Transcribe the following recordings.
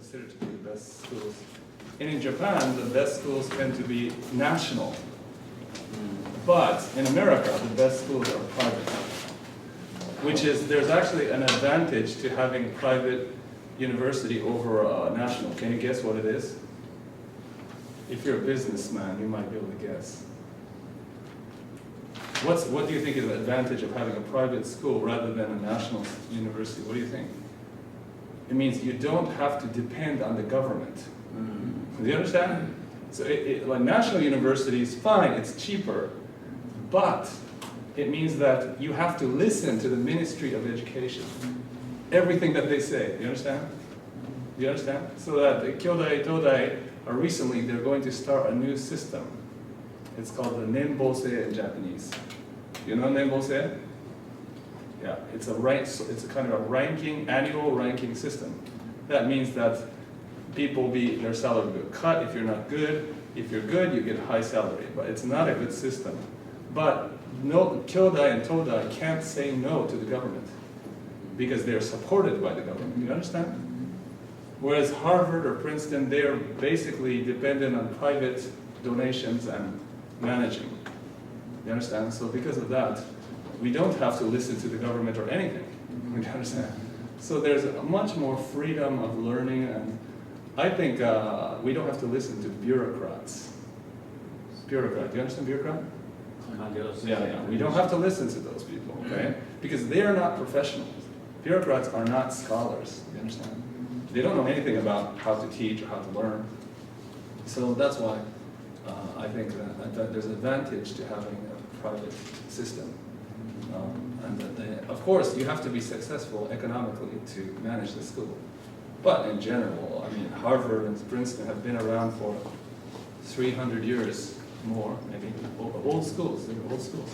considered to be the best schools. And in Japan, the best schools tend to be national. But in America, the best schools are private. Which is, there's actually an advantage to having private university over a national. Can you guess what it is? If you're a businessman, you might be able to guess. What do you think is the advantage of having a private school rather than a national university? What do you think? It means you don't have to depend on the government. Do you understand? So like national university is fine, it's cheaper, but it means that you have to listen to the Ministry of Education. Everything that they say, do you understand? Do you understand? So that the Kyodai, Todai are recently, they're going to start a new system. It's called the Nenbose in Japanese. You know Nenbose? Yeah, it's a kind of a ranking, annual ranking system. That means that their salary will be cut if you're not good. If you're good, you get a high salary. But it's not a good system. But no, Kyodai and Todai can't say no to the government because they're supported by the government. You understand? Whereas Harvard or Princeton, they're basically dependent on private donations and managing. You understand? So because of that, we don't have to listen to the government or anything. You understand? So there's a much more freedom of learning, and I think we don't have to listen to bureaucrats. Bureaucrat, do you understand bureaucrat? Yeah. We don't have to listen to those people, okay? Because they are not professionals. Bureaucrats are not scholars, you understand? They don't know anything about how to teach or how to learn. So that's why I think that there's an advantage to having a private system. Of course, you have to be successful economically to manage the school. But in general, I mean, Harvard and Princeton have been around for 300 years more, maybe. Old schools, they're old schools.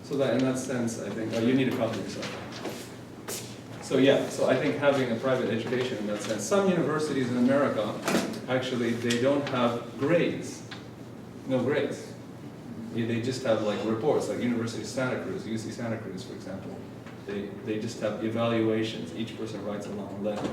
So that in that sense, I think, you need a copy yourself. So yeah, so I think having a private education in that sense. Some universities in America, actually, they don't have grades. No grades. They just have like reports, like University of Santa Cruz, UC Santa Cruz, for example. They just have evaluations. Each person writes a long letter.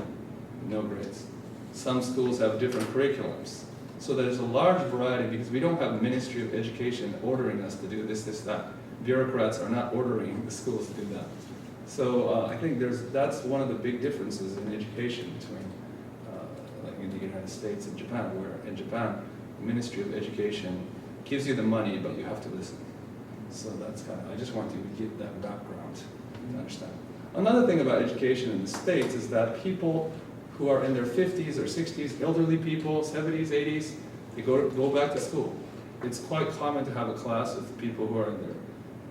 No grades. Some schools have different curriculums. So there's a large variety because we don't have the Ministry of Education ordering us to do this, that. Bureaucrats are not ordering the schools to do that. So I think that's one of the big differences in education between like in the United States and Japan, where in Japan, the Ministry of Education gives you the money, but you have to listen. So that's kind of, I just want you to get that background to understand. Another thing about education in the States is that people who are in their 50s or 60s, elderly people, 70s, 80s, they go back to school. It's quite common to have a class with people who are in their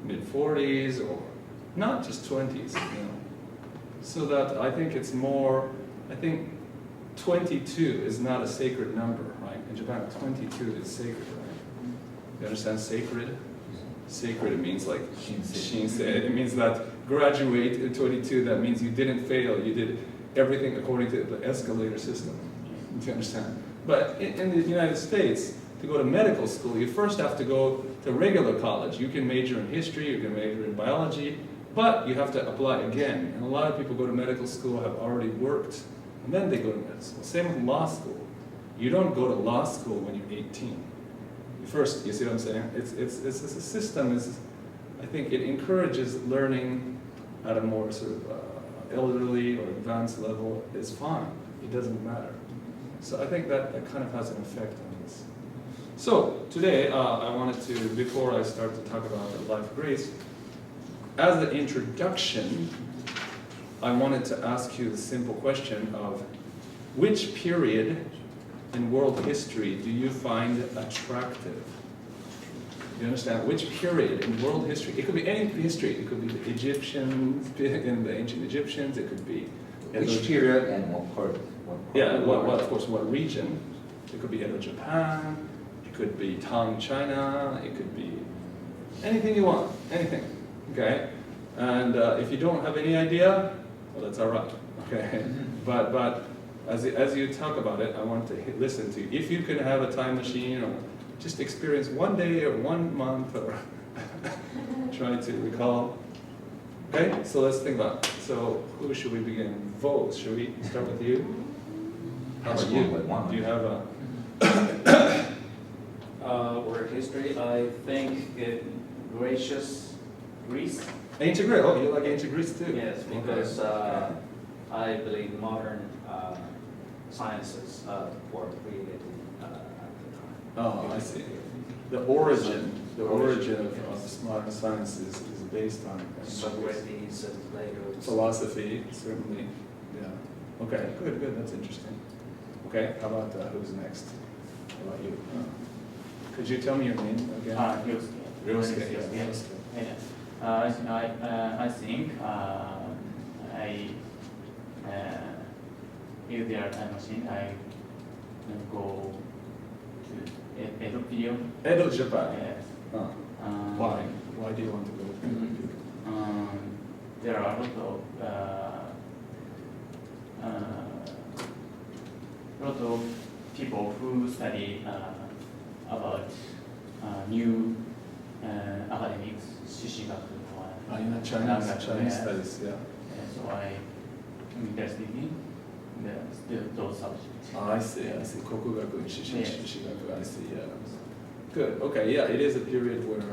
mid-40s or not just 20s, you know. So that I think it's more, I think 22 is not a sacred number, right? In Japan, 22 is sacred, right? You understand sacred? Sacred, it means like shinsei. It means that graduate at 22, that means you didn't fail, you did everything according to the escalator system. Do you understand? But in the United States, to go to medical school, you first have to go to regular college. You can major in history, you can major in biology, but you have to apply again. And a lot of people go to medical school, have already worked, and then they go to medical school. Same with law school. You don't go to law school when you're 18. First, you see what I'm saying? It's a system, I think it encourages learning at a more sort of elderly or advanced level. Is fine. It doesn't matter. So I think that kind of has an effect on this. So today, I wanted to, before I start to talk about the life of grace, as an introduction, I wanted to ask you the simple question of which period in world history do you find attractive? You understand? Which period in world history? It could be any history. It could be the Egyptians, in the ancient Egyptians. It could be which period and what part? Of course, what region? It could be Japan. It could be Tang China. It could be anything you want. Anything. Okay. And if you don't have any idea, well, that's all right. Okay. But as you talk about it, I want to listen to you. If you could have a time machine or just experience one day or 1 month or try to recall. Okay, so let's think about it. So who should we begin? Vos, should we start with you? How That's about you? one by one. Do you have a? Work history, I think Greece. Ancient Greece. Oh, you like ancient Greece too? Yes, because Okay. I believe modern sciences were created at the time. Oh, I see. The origin of modern science is based on Socrates and Plato. philosophy, certainly. Yeah. Okay, good, that's interesting. Okay, how about who's next? How about you? Could you tell me your name again? Ryosuke, yeah. Ryosuke. I think I use their time machine. I go to Edo period. Edo, Japan. Yes. Why? Why do you want to go to Edo? There are a lot of people who study about new academics, Shishigaku or You know, Chinese studies, yeah. So I'm interested in those subjects. I see. Kokugaku and Yes. Shishigaku, I see, yeah. Good, okay, yeah, it is a period where,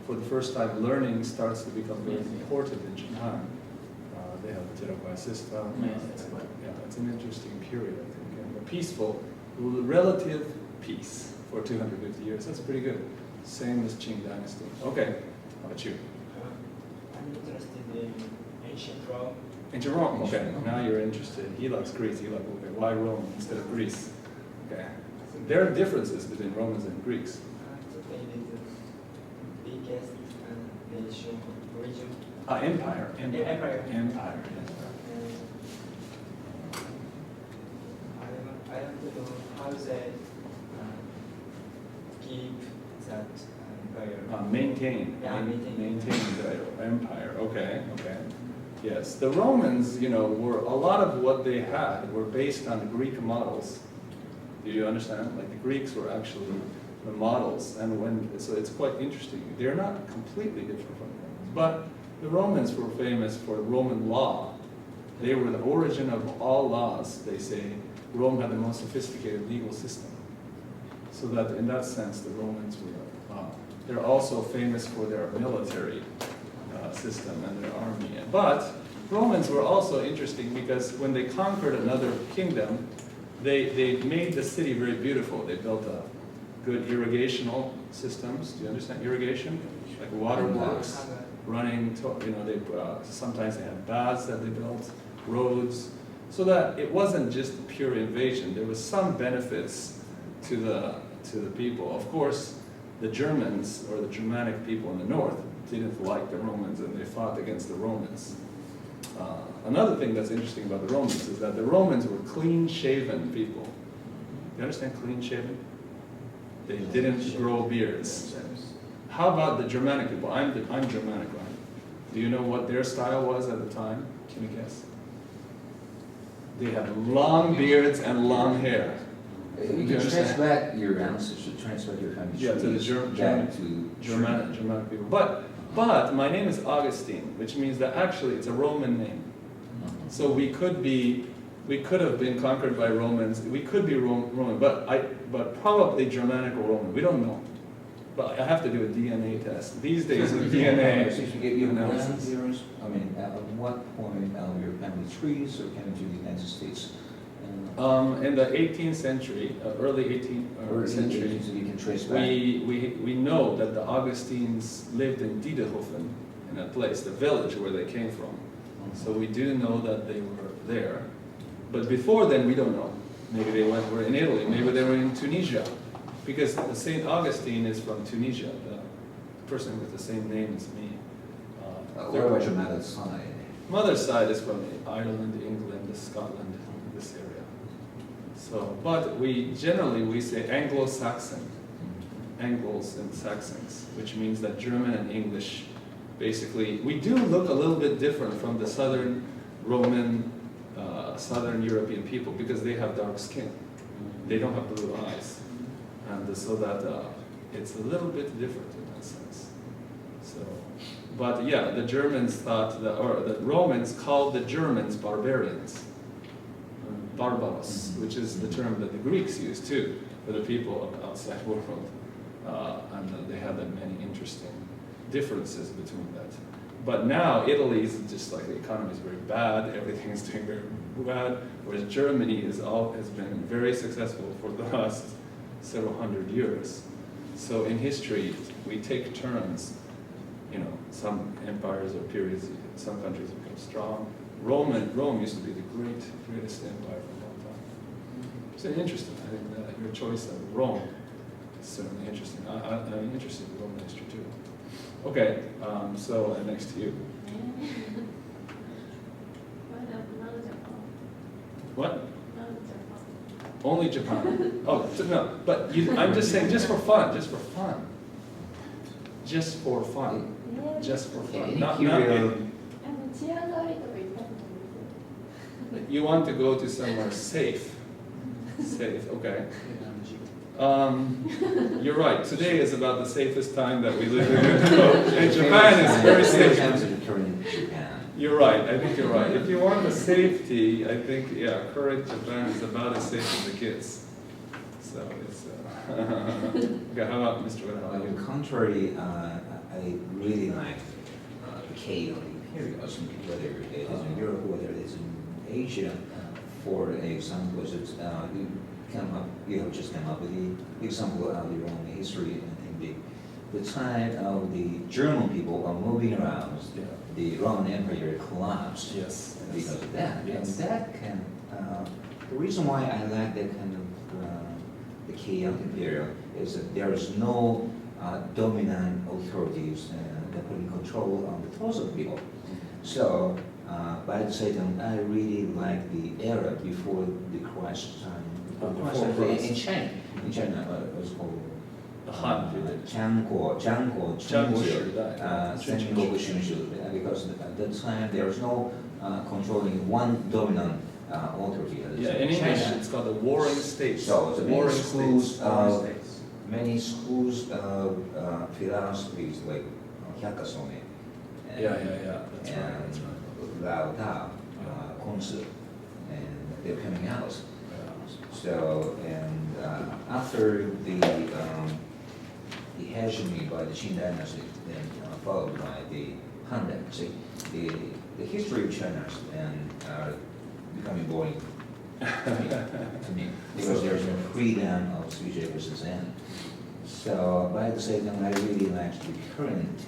for the first time, learning starts to become very important in Japan. They have the Terokai system. Yes. It's an interesting period, I think, and a peaceful, relative peace for 250 years. That's pretty good. Same as Qing Dynasty. Okay, how about you? I'm interested in ancient Rome. Ancient Rome, okay, now you're interested. He likes Greece, he likes, okay, why Rome instead of Greece? Okay. There are differences between Romans and Greeks. Maybe the biggest nation region. Empire. Empire. Empire, I don't know how they keep that empire. Maintain. Yeah, maintain. Maintain the empire, okay. Yes, the Romans, were, a lot of what they had were based on Greek models. Do you understand? Like the Greeks were actually the models, and so it's quite interesting. They're not completely different from the Romans, but the Romans were famous for Roman law. They were the origin of all laws. They say Rome had the most sophisticated legal system. So that in that sense, the Romans were, they're also famous for their military system and their army. But Romans were also interesting because when they conquered another kingdom, they made the city very beautiful. They built good irrigational systems. Do you understand irrigation? Like waterworks running, sometimes they had baths that they built, roads, so that it wasn't just pure invasion. There was some benefits to the people. Of course, the Germans or the Germanic people in the north didn't like the Romans and they fought against the Romans. Another thing that's interesting about the Romans is that the Romans were clean-shaven people. You understand clean-shaven? They didn't grow beards. How about the Germanic people? I'm Germanic, right? Do you know what their style was at the time? Can you guess? They had long beards and long hair. You can translate your ancestors, translate your family Yeah, to the Germanic people. But my name is Augustine, which means that actually it's a Roman name. So we could have been conquered by Romans. We could be Roman, but probably Germanic or Roman. We don't know. But I have to do a DNA test. These days with DNA analysis. I mean, at what point your family trees or came to the United States? In the 18th century, early 18th century, so you can trace back. we know that the Augustines lived in Diederhofen, in a place, the village where they came from. So we do know that they were there. But before then, we don't know. Maybe they were in Italy, maybe they were in Tunisia. Because St. Augustine is from Tunisia, the person with the same name as me. What about your mother's side? Mother's side is from Ireland, England, Scotland, this area. So, but we say Anglo-Saxon, Angles and Saxons, which means that German and English, basically, we do look a little bit different from the Southern Roman, Southern European people because they have dark skin. They don't have blue eyes. And so that it's a little bit different in that sense. So, but yeah, the Germans thought or the Romans called the Germans barbarians. barbaros, which is the term that the Greeks used too for the people of the outside world. And they had many interesting differences between that. But now Italy is just like the economy is very bad, everything is doing very bad, whereas Germany has been very successful for the last several hundred years. So in history, we take turns. Some empires or periods, some countries become strong. Rome used to be the greatest empire for a long time. It's interesting. I think that your choice of Rome is certainly interesting. I'm interested in Roman history too. Okay, so next to you. What? Only Japan. Oh, no, but I'm just saying, just for fun. Just for fun. You want to go to somewhere safe. Okay. You're right. Today is about the safest time that we live in. And Japan is very safe. You're right. I think you're right. If you want the safety, I think current Japan is about as safe as it gets. So it's. Okay, how about Mr. Wadahara? On the contrary, I really like the K of imperialism, whether it is in Europe, whether it is in Asia. For example, you have just come up with the example of your own history. I think the time of the German people are moving around, the Roman Empire collapsed because of that. Yes. And that can, the reason why I like that kind of the chaotic imperial is that there is no dominant authorities that put in control on the thoughts of people. So, by the same time, I really like the era before the Christ time. In China, it was called because at that time there was no controlling one dominant authority. In English it's called the Warring States. So the many schools of philosophies like Hyakasone. That's right. Lao Tao, Kongzi, and they're coming out. So, and after the hegemony by the Qin dynasty, then followed by the Han dynasty, the history of China are becoming boring to me because there's no freedom of speech ever since then. So, by the same time, I really like the current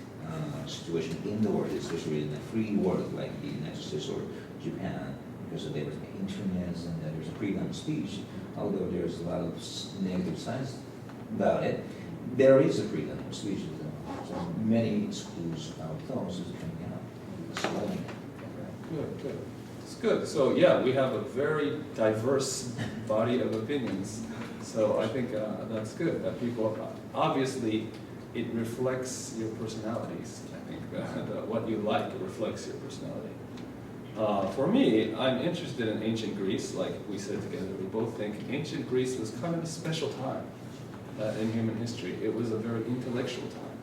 situation in the world, especially in the free world like the United States or Japan, because there is internet and there's a freedom of speech. Although there's a lot of negative sides about it, there is a freedom of speech. So many schools of thoughts is coming out. It's loving it. Good. It's good. So we have a very diverse body of opinions. So I think that's good. That people obviously it reflects your personalities. I think what you like reflects your personality. For me, I'm interested in ancient Greece, like we said together. We both think ancient Greece was kind of a special time in human history. It was a very intellectual time.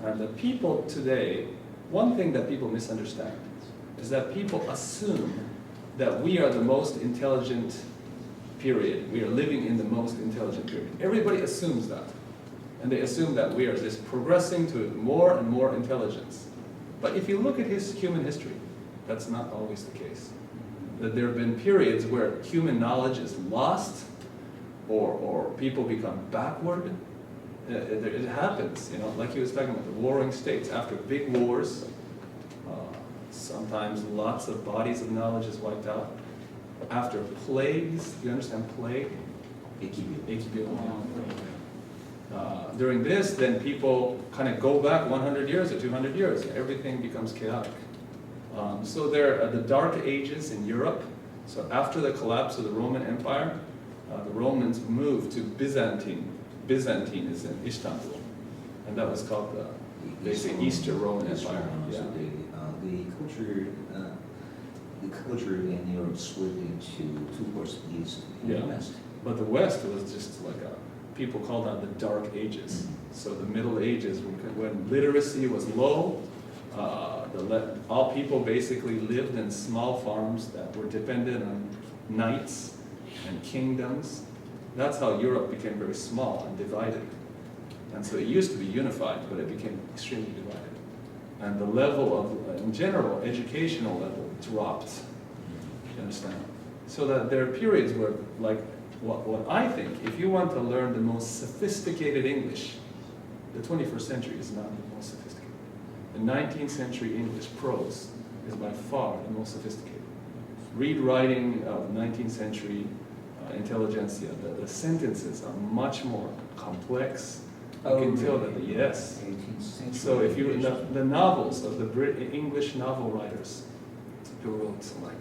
And the people today, one thing that people misunderstand is that people assume that we are the most intelligent period. We are living in the most intelligent period. Everybody assumes that. And they assume that we are just progressing to more and more intelligence. But if you look at human history, that's not always the case. That there have been periods where human knowledge is lost or people become backward. It happens, like he was talking about the warring states. After big wars, sometimes lots of bodies of knowledge is wiped out. After plagues, you understand plague? During this, then people kind of go back 100 years or 200 years. Everything becomes chaotic. So there are the Dark Ages in Europe. So after the collapse of the Roman Empire, the Romans moved to Byzantine. Byzantine is in Istanbul, and that was called the Eastern Roman Empire. The culture in Europe split into two parts, East and West. But the West was just like people called that the Dark Ages. So the Middle Ages, when literacy was low, all people basically lived in small farms that were dependent on knights and kingdoms. That's how Europe became very small and divided. And so it used to be unified, but it became extremely divided. And the level of, in general, educational level dropped. You understand? So that there are periods where, like, what I think, if you want to learn the most sophisticated English, the 21st century is not the most sophisticated. The 19th century English prose is by far the most sophisticated. Read writing of 19th century intelligentsia, the sentences are much more complex. You can tell that, yes. 18th century. So if you, the novels of the English novel writers who wrote like,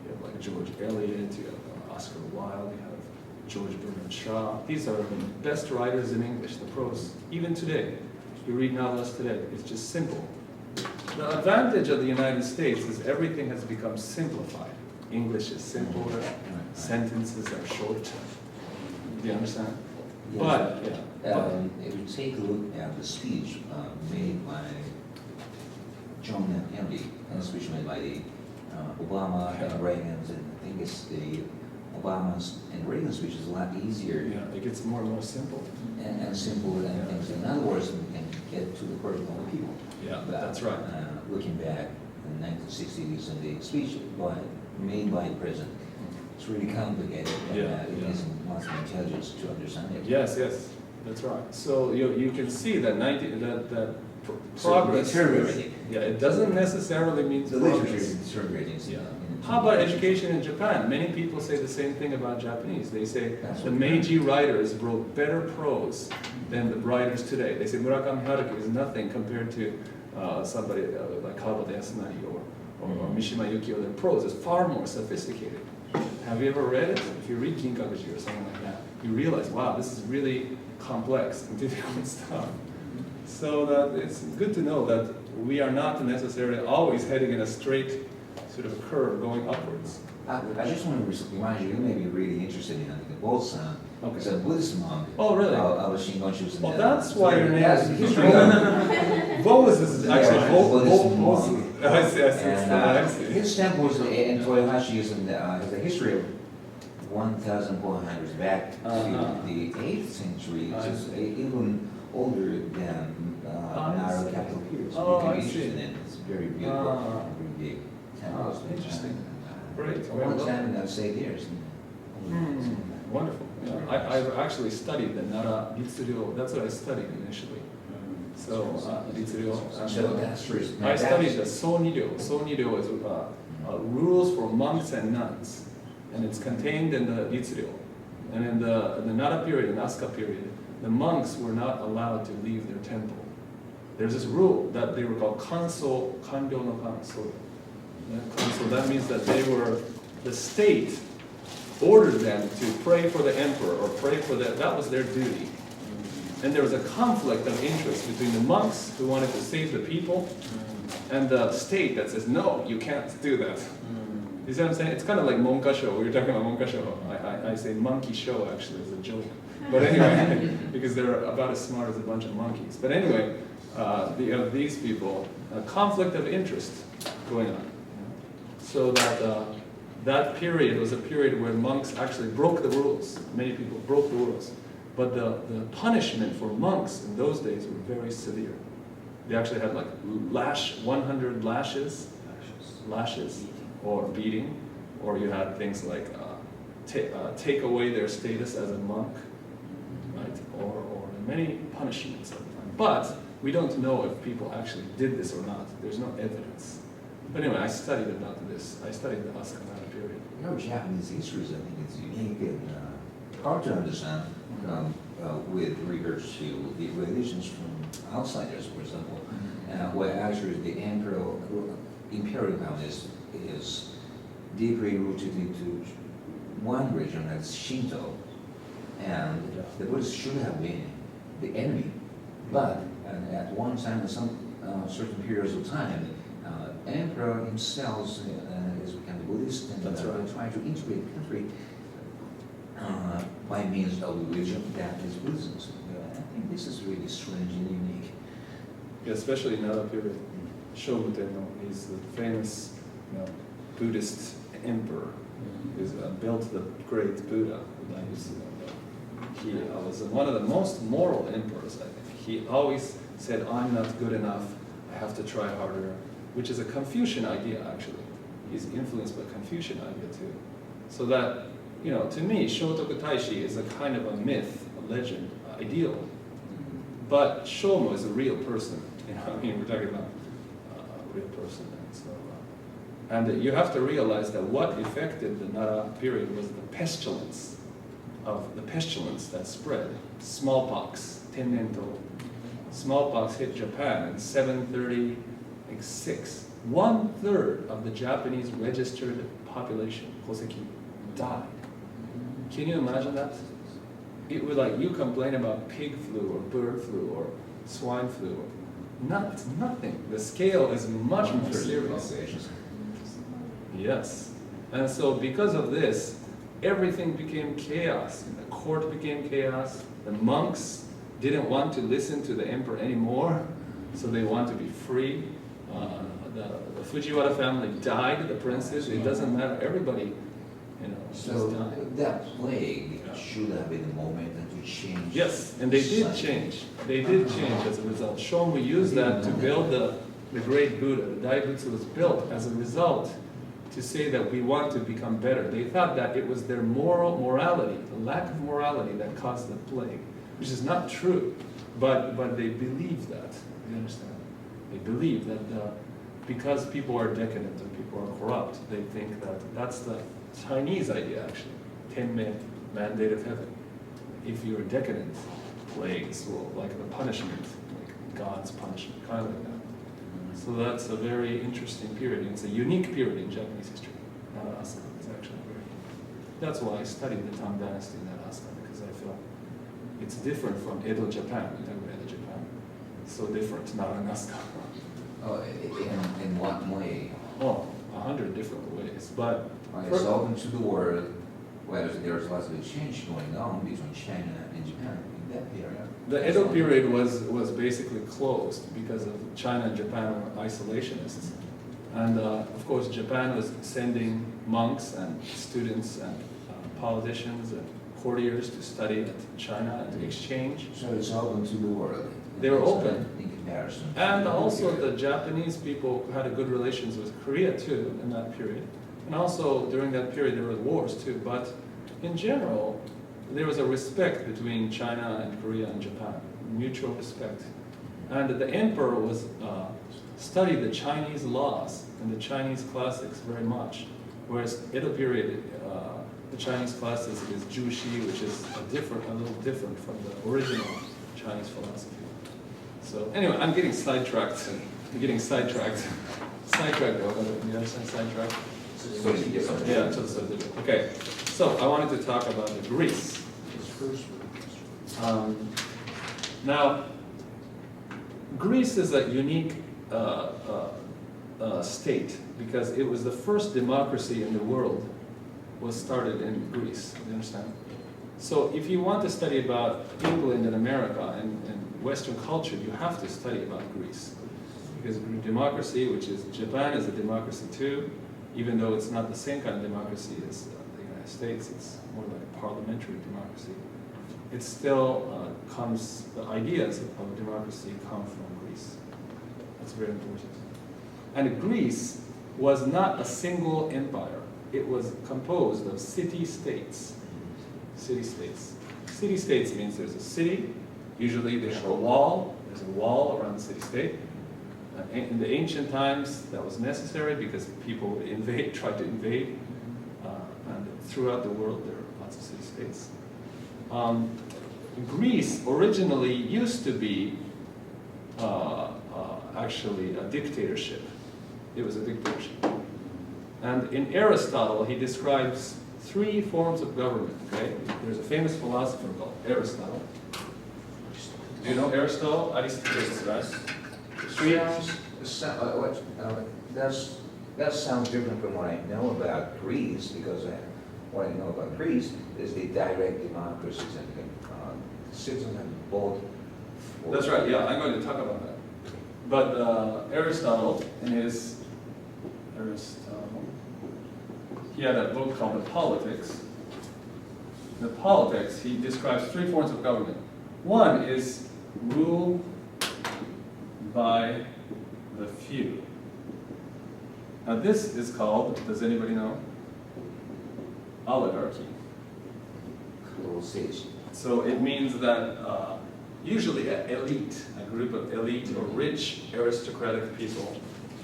you have like George Eliot, you have Oscar Wilde, you have George Bernard Shaw. These are the best writers in English, the prose. Even today, you read novels today, it's just simple. The advantage of the United States is everything has become simplified. English is simpler, sentences are short. Do you understand? Yes. But, yeah. If you take a look at the speech made by John F. Kennedy, and the speech made by the Obama and Reagan's, and I think it's the Obama's and Reagan's speech is a lot easier Yeah, it gets more and more simple. and simpler and things. In other words, we can get to the heart of the people. Yeah, that's right. Looking back in the 1960s and the speech made by the president, it's really complicated. And, Yeah, it yeah. needs lots of intelligence to understand it. Yes, yes, that's right. So you can see that So progress. deteriorating. Yeah, it doesn't necessarily mean The literature progress. is deteriorating. Yeah. How about education in Japan? Many people say the same thing about Japanese. They say the Meiji writers wrote better prose than the writers today. They say Murakami Haruki is nothing compared to somebody like Kawabata Yasunari or Mishima Yukio. Their prose is far more sophisticated. Have you ever read it? If you read Kinkakuji or something like that, you realize, wow, this is really complex and difficult stuff. So that it's good to know that we are not necessarily always heading in a straight sort of curve going upwards. I just want to remind you, you may be really interested in the Bolsan. Okay. It's a Buddhist monk. Oh, really? Of Shingon. Well, that's why your name Yes, is history of Bolus is actually Buddhist Bolus. monk. I see, And I see. his temples in Toyohashi has a history of 1,400 years back to the 8th century. I It's see. even older than our see. capital period. Oh, So you I can be see. interested in it. It's very beautiful, Ah. very big temples. Interesting. Great. One time in 8 years. Wonderful. Yeah. I've actually studied the Nara Ritsuryo. That's what I studied initially. So, Ritsuryo. So that's first. I studied the Soniryo. Soniryo is rules for monks and nuns. And it's contained in the Ritsuryo. And in the Nara period, and Asuka period, the monks were not allowed to leave their temple. There's this rule that they were called kanso, kandyo no kanso. So that means that the state ordered them to pray for the emperor or pray for that was their duty. And there was a conflict of interest between the monks who wanted to save the people and the state that says, no, you can't do that. You see what I'm saying? It's kind of like Monka show. We were talking about Monka show. I say monkey show actually as a joke. But anyway, because they're about as smart as a bunch of monkeys. But anyway, these people, a conflict of interest going on. So that period was a period where monks actually broke the rules. Many people broke the rules. But the punishment for monks in those days were very severe. They actually had like 100 lashes, or beating, or you had things like take away their status as a monk, right? Or many punishments. But we don't know if people actually did this or not. There's no evidence. But anyway, I studied about this. I studied the Asuka period. You know, Japanese history, I think it's unique and hard to understand with regards to the religions from outsiders, for example, where actually the imperial communist is deeply rooted into one religion, that's Shinto, and the Buddhists should have been the enemy. But at one time, in some certain periods of time, emperor himself has become a Buddhist and trying to integrate the country by means of religion that is Buddhism. So, I think this is really strange and unique. Yeah, especially in that period. Shogun Tenno, he's the famous Buddhist emperor. He's built the great Buddha. He was one of the most moral emperors, I think. He always said, I'm not good enough, I have to try harder, which is a Confucian idea, actually. He's influenced by Confucian idea, too. So that, you know, to me, Shotoku Taishi is a kind of a myth, a legend, ideal. But Shomo is a real person. You know, I mean, we're talking about a real person. And you have to realize that what affected the Nara period was the pestilence that spread. Smallpox, Tennento. Smallpox hit Japan in 736. 1/3 of the Japanese registered population, Koseki, died. Can you imagine that? It was like you complain about pig flu or bird flu or swine flu. It's nothing. The scale is much more serious. Yes. And so because of this, everything became chaos. The court became chaos. The monks didn't want to listen to the emperor anymore, so they want to be free. The Fujiwara family died, the princes, it doesn't matter, everybody, you know, So just died. that plague should have been the moment to change. Yes, and they did change. They did change as a result. Shomu used that to build the great Buddha. The Daibutsu was built as a result to say that we want to become better. They thought that it was their morality, the lack of morality that caused the plague, which is not true, but they believe that. You understand? They believe that because people are decadent and people are corrupt, they think that that's the Chinese idea, actually. Tenmei, mandate of heaven. If you're decadent, plagues will, like the punishment, like God's punishment, kind of like that. So that's a very interesting period. It's a unique period in Japanese history. Narasa is actually very. That's why I studied the Tang Dynasty in Narasa, because I feel it's different from Edo Japan. We talk about Edo Japan. It's so different, Naranaska. Oh, in what way? Oh, 100 different ways. But It's open to the world, whether there's lots of change going on between China and Japan in that period. the Edo period was basically closed because of China and Japan were isolationists. And of course, Japan was sending monks and students and politicians and courtiers to study at China and to exchange. So it's open to the world. They were open. In comparison. And also the Japanese people had a good relations with Korea too in that period. And also during that period there were wars too, but in general there was a respect between China and Korea and Japan, mutual respect. And the emperor was studied the Chinese laws and the Chinese classics very much, whereas Edo period the Chinese classics is Jushi, which is a little different from the original Chinese philosophy. So anyway, I'm getting sidetracked. Sidetracked. You understand sidetracked? Yeah, okay. So I wanted to talk about the Greece. Now, Greece is a unique state because it was the first democracy in the world was started in Greece. You understand? So if you want to study about England and America and Western culture, you have to study about Greece. Because democracy, which is Japan is a democracy too, even though it's not the same kind of democracy as the United States, it's more like a parliamentary democracy. It still the ideas of democracy come from Greece. That's very important. And Greece was not a single empire. It was composed of city-states. City-states. City-states means there's a city. Usually they have a wall. There's a wall around the city-state. In the ancient times, that was necessary because people would try to invade. And throughout the world, there are lots of city-states. Greece originally used to be actually a dictatorship. It was a dictatorship. And in Aristotle, he describes 3 forms of government, okay? There's a famous philosopher called Aristotle. Do you know Aristotle? That sounds different from what I know about Greece, because what I know about Greece is the direct democracies and citizens have vote. That's right, yeah, I'm going to talk about that. But Aristotle, he had a book called The Politics. In the Politics, he describes 3 forms of government. One is rule by the few. Now this is called, does anybody know? Oligarchy. So it means that usually an elite, a group of elite or rich aristocratic people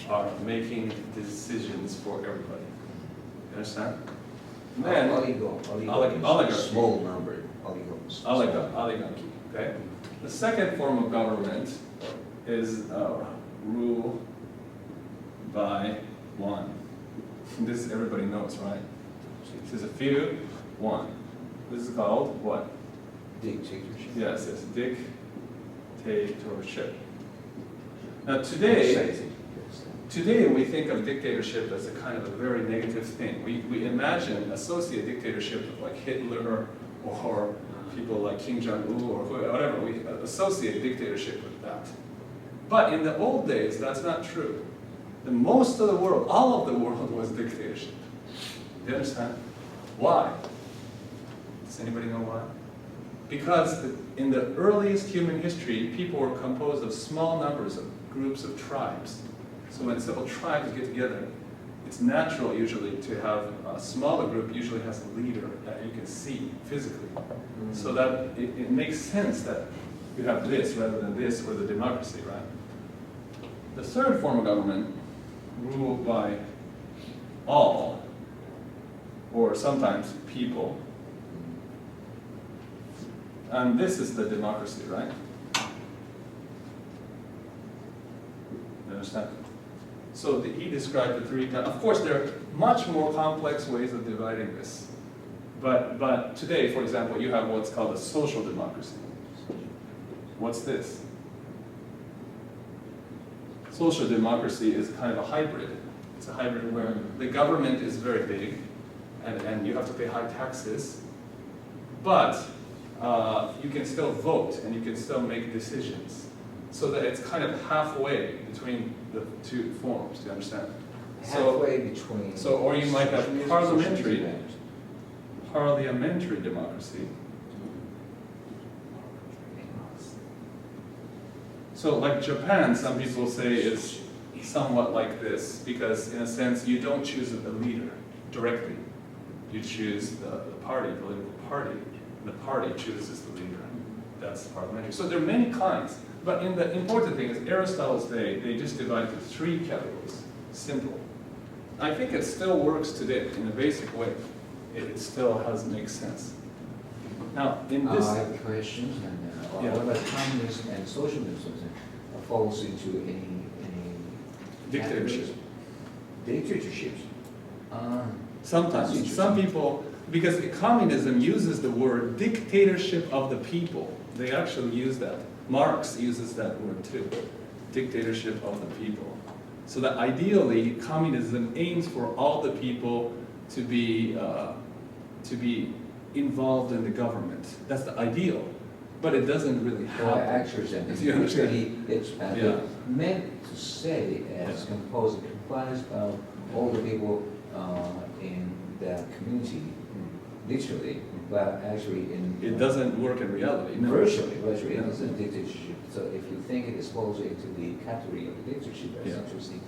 are making decisions for everybody. You understand? Then, oligarchy. Small number. Oligarchy. Okay. The second form of government is rule by one. This everybody knows, right? This is a few, one. This is called what? Dictatorship. Yes, it's dictatorship. Now today we think of dictatorship as a kind of a very negative thing. We imagine, associate dictatorship with like Hitler or people like Kim Jong-un or whatever. We associate dictatorship with that. But in the old days, that's not true. Most of the world, all of the world was dictatorship. Do you understand? Why? Does anybody know why? Because in the earliest human history, people were composed of small numbers of groups of tribes. So when several tribes get together, it's natural usually to have a smaller group usually has a leader that you can see physically. So that it makes sense that you have this rather than this or the democracy, right? The third form of government, ruled by all, or sometimes people, and this is the democracy, right? You understand? So he described the 3 types. Of course, there are much more complex ways of dividing this. But today, for example, you have what's called a social democracy. What's this? Social democracy is kind of a hybrid. It's a hybrid where the government is very big, and you have to pay high taxes, but you can still vote and you can still make decisions. So that it's kind of halfway between the 2 forms, do you understand? Halfway between. So, or you might have parliamentary democracy. So like Japan, some people say is somewhat like this, because in a sense you don't choose a leader directly. You choose the party, political party, and the party chooses the leader. That's parliamentary. So there are many kinds. But the important thing is Aristotle's day, they just divided into 3 categories. Simple. I think it still works today in a basic way. It still makes sense. Now, in this... I have questions, and what about communism and socialism falls into any dictatorship. Dictatorships. Sometimes. Some people, because communism uses the word dictatorship of the people. They actually use that. Marx uses that word too, dictatorship of the people. So that ideally, communism aims for all the people to be involved in the government. That's the ideal, but it doesn't really happen. Well, actually, it's meant to say as composed, comprised of all the people in the community, literally. But actually, it doesn't work in reality. No. Virtually, it isn't a dictatorship. So if you think it falls into the category of dictatorship, that's interesting.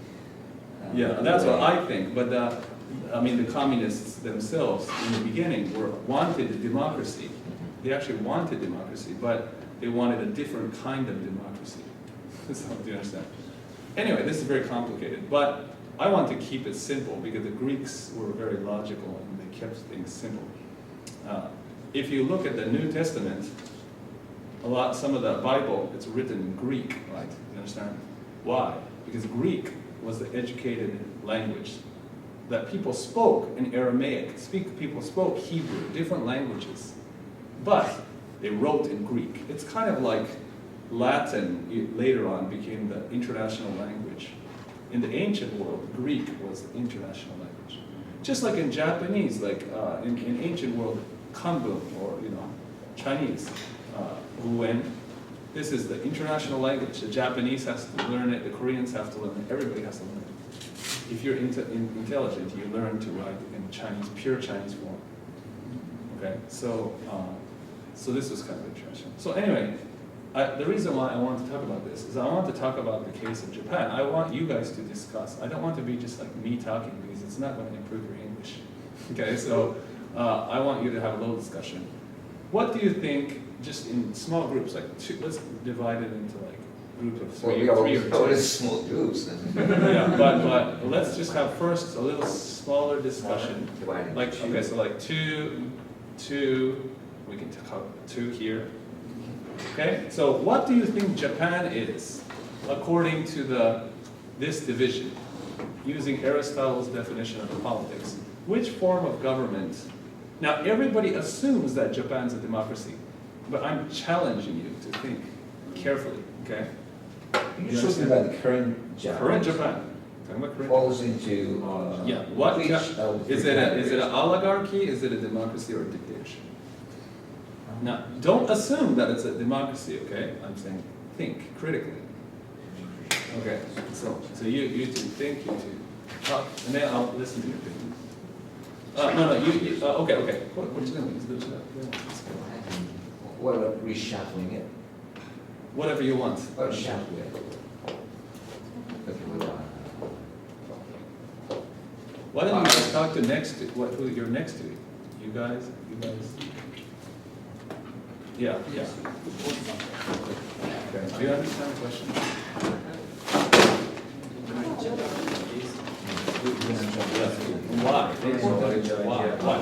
Yeah, that's what I think. But I mean, the communists themselves, in the beginning, wanted democracy. They actually wanted democracy, but they wanted a different kind of democracy. So, do you understand? Anyway, this is very complicated, but I want to keep it simple because the Greeks were very logical and they kept things simple. If you look at the New Testament, some of the Bible, it's written in Greek, right? You understand? Why? Because Greek was the educated language that people spoke in Aramaic. People spoke Hebrew, different languages, but they wrote in Greek. It's kind of like Latin later on became the international language. In the ancient world, Greek was the international language. Just like in Japanese, like in ancient world, Kanbun or Chinese, Wen. This is the international language. The Japanese has to learn it, the Koreans have to learn it, everybody has to learn it. if you're intelligent, you learn to write in Chinese, pure Chinese form. Okay, so this was kind of interesting. So anyway, the reason why I want to talk about this is I want to talk about the case of Japan. I want you guys to discuss. I don't want to be just like me talking because it's not going to improve your English. Okay, so I want you to have a little discussion. What do you think, just in small groups, like two, let's divide it into like group of three, Well, three or two. always small groups. Yeah, but let's just have first a little smaller discussion. Dividing. Like, okay, so like two, we can talk two here. Okay, so what do you think Japan is, according to this division, using Aristotle's definition of politics? Which form of government? Now, everybody assumes that Japan's a democracy, but I'm challenging you to think carefully, okay? You're talking about the current Japan. Current Japan. Talking about current Falls into, Yeah, what which of the is it? Is it an categories? oligarchy? Is it a democracy or a dictatorship? Now, don't assume that it's a democracy. Okay, I'm saying think critically. Okay, so you two think, you two talk, and then I'll listen to your opinion. No, you okay. What you doing? Let's go. What about reshuffling it? Whatever you want. Or shuffle it? Okay, Why don't you just talk to who you're next to? You guys. Yeah. Okay. Do you understand the question? Why? Why?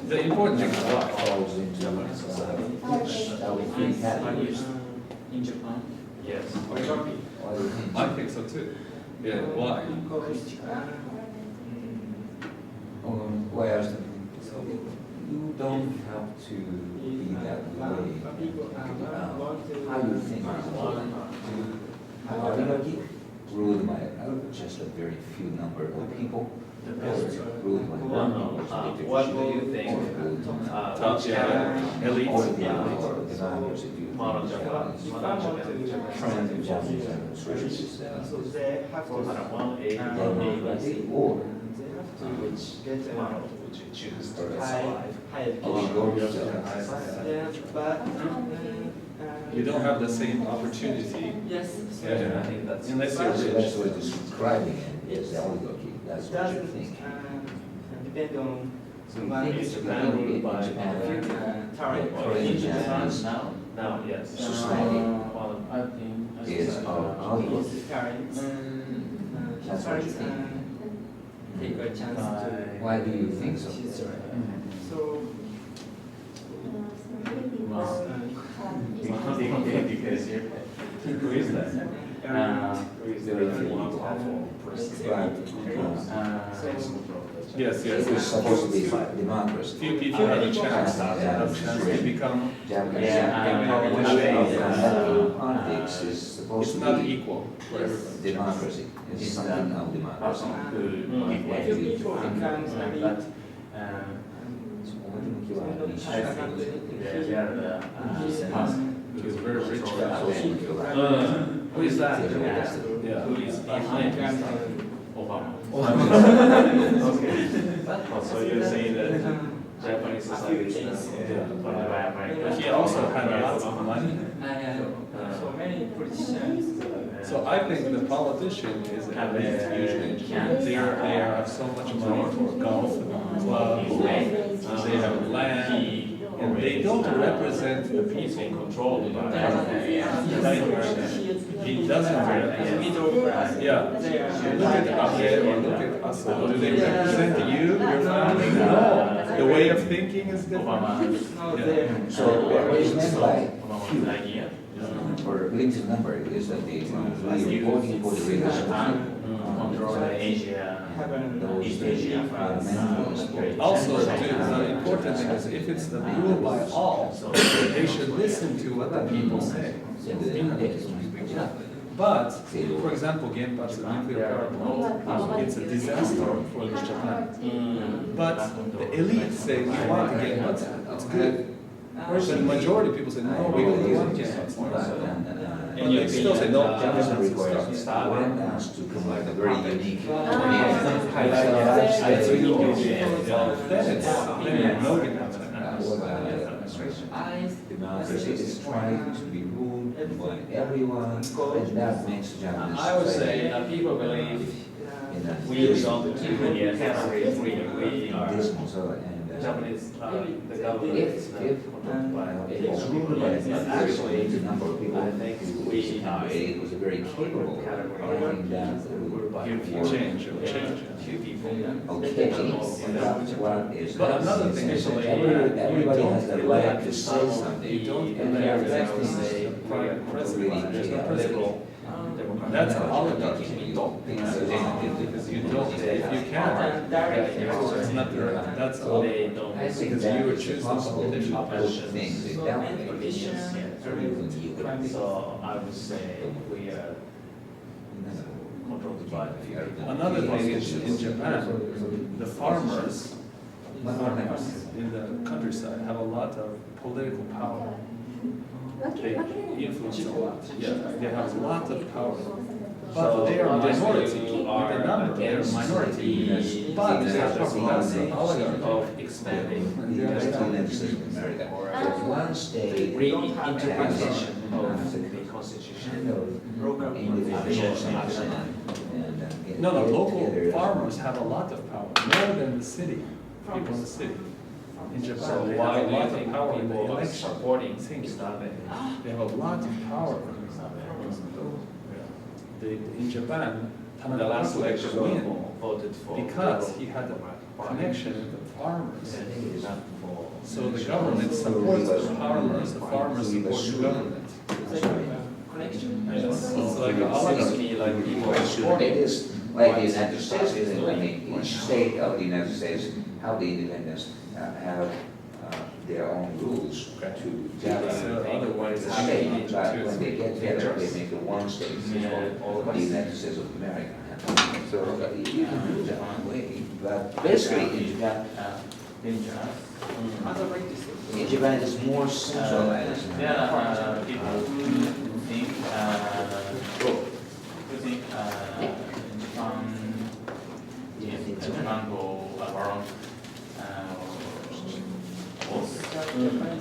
The important thing is why. falls into which of the three categories? In Japan? Yes. Why do you think? I think so too. Yeah, why? Why else? You don't have to be that way. How you think? Oligarchy ruled by just a very few number of people. Ruled by one What do you think? Top, yeah, elite. Or the democracy. Modern Japan. Trend of Japanese administration So they have to democracy or get Model would you choose to high survive? education. But You don't have the same opportunity. yes, Yeah, I think that's. unless So you're that's rich. what it's describing it as the oligarchy. That's it what you doesn't think. depend on So you one think it's Japan a ruled by tariff or Korean in Japan Japan. Now? Now, yes. Society Well, I think is oligarchy. His parents, That's what you think. take a chance to Why do you think so? choose right. So who is that? Who is the Very one few. powerful person? Yes, It was supposed to be democracy. If you have a chance to become, Japanese politics is supposed it's to not be equal for everybody. democracy. It's something of democracy. few people becomes elite. He's very rich guy. Who is that? Yeah. Who is behind Obama? Okay. So you're saying that Japanese society is not funded by America? He also had lots of money. So many politicians. So I think the politician is an elite usually. They have so much money for golf clubs, they have land, and they don't represent the people controlled by the He doesn't represent. Yeah. Look at Abe or look at us. Do they represent you, your family? No. The way of thinking is different. No, they So what is meant by few idea. or limited number is that they really voting for the leadership. Control Asia, Those East that Asia, are France. mentally Also, too, the important thing is if it's the rule by all, they should listen to what the people say. But, for example, Genpatsu nuclear power plant, it's a disaster for Japan. But the elite say we want Genpatsu, it's good. But the majority of people say, no, we don't want Renaissance. And they still say, no, Japanese Renaissance requires start. us to come like a very unique. Then no Democracy is trying to be ruled by everyone, and that makes Japanese. I would say that people believe we don't really have freedom. We are Japanese, the government is controlled by It's ruled by actually, the number of people I think we are it was very capable of having that. If you change, it will change. few people. Okay, that's what is. But another thing is, Everybody has the right to say something. You don't And elect everything the prime president, there's no president. Liberal. That's an oligarchy. Because you don't, if you can, it's not the, that's So all. they don't. I think Because that you would is choose the possible to politician. put things in that way. So I would say we are controlled by few people. Another thing is, in Japan, the farmers in the countryside have a lot of political power. They influence a lot. Yeah, they have a lot of power. But they are minority. In the number, they are minority. But they have power. That's the oligarchy. Of expanding You understand? America. So once they reinterpretation of the constitution. No, no, local farmers have a lot of power, more than the city, people in the city. In So Japan, they why have a do you lot of think power in the people are election. supporting Think Islam? They have a lot of power. In Japan, The last election, Tanaka win people voted for. because he had a connection with the farmers. So the government supports the farmers support the government. Connection? Yes, it's like It a seems to oligarchy. me like people are It supporting. is like the United States, I mean, each state of the United States, how the independents have their own rules Okay. to So govern otherwise, the it's state, happening but too. when they get together, they make it one state, Yeah. the United States of America. So you can do that one way, but basically in Japan, Dangerous. Other way to say. in Japan it's more centralized. There are people who think, Japan go around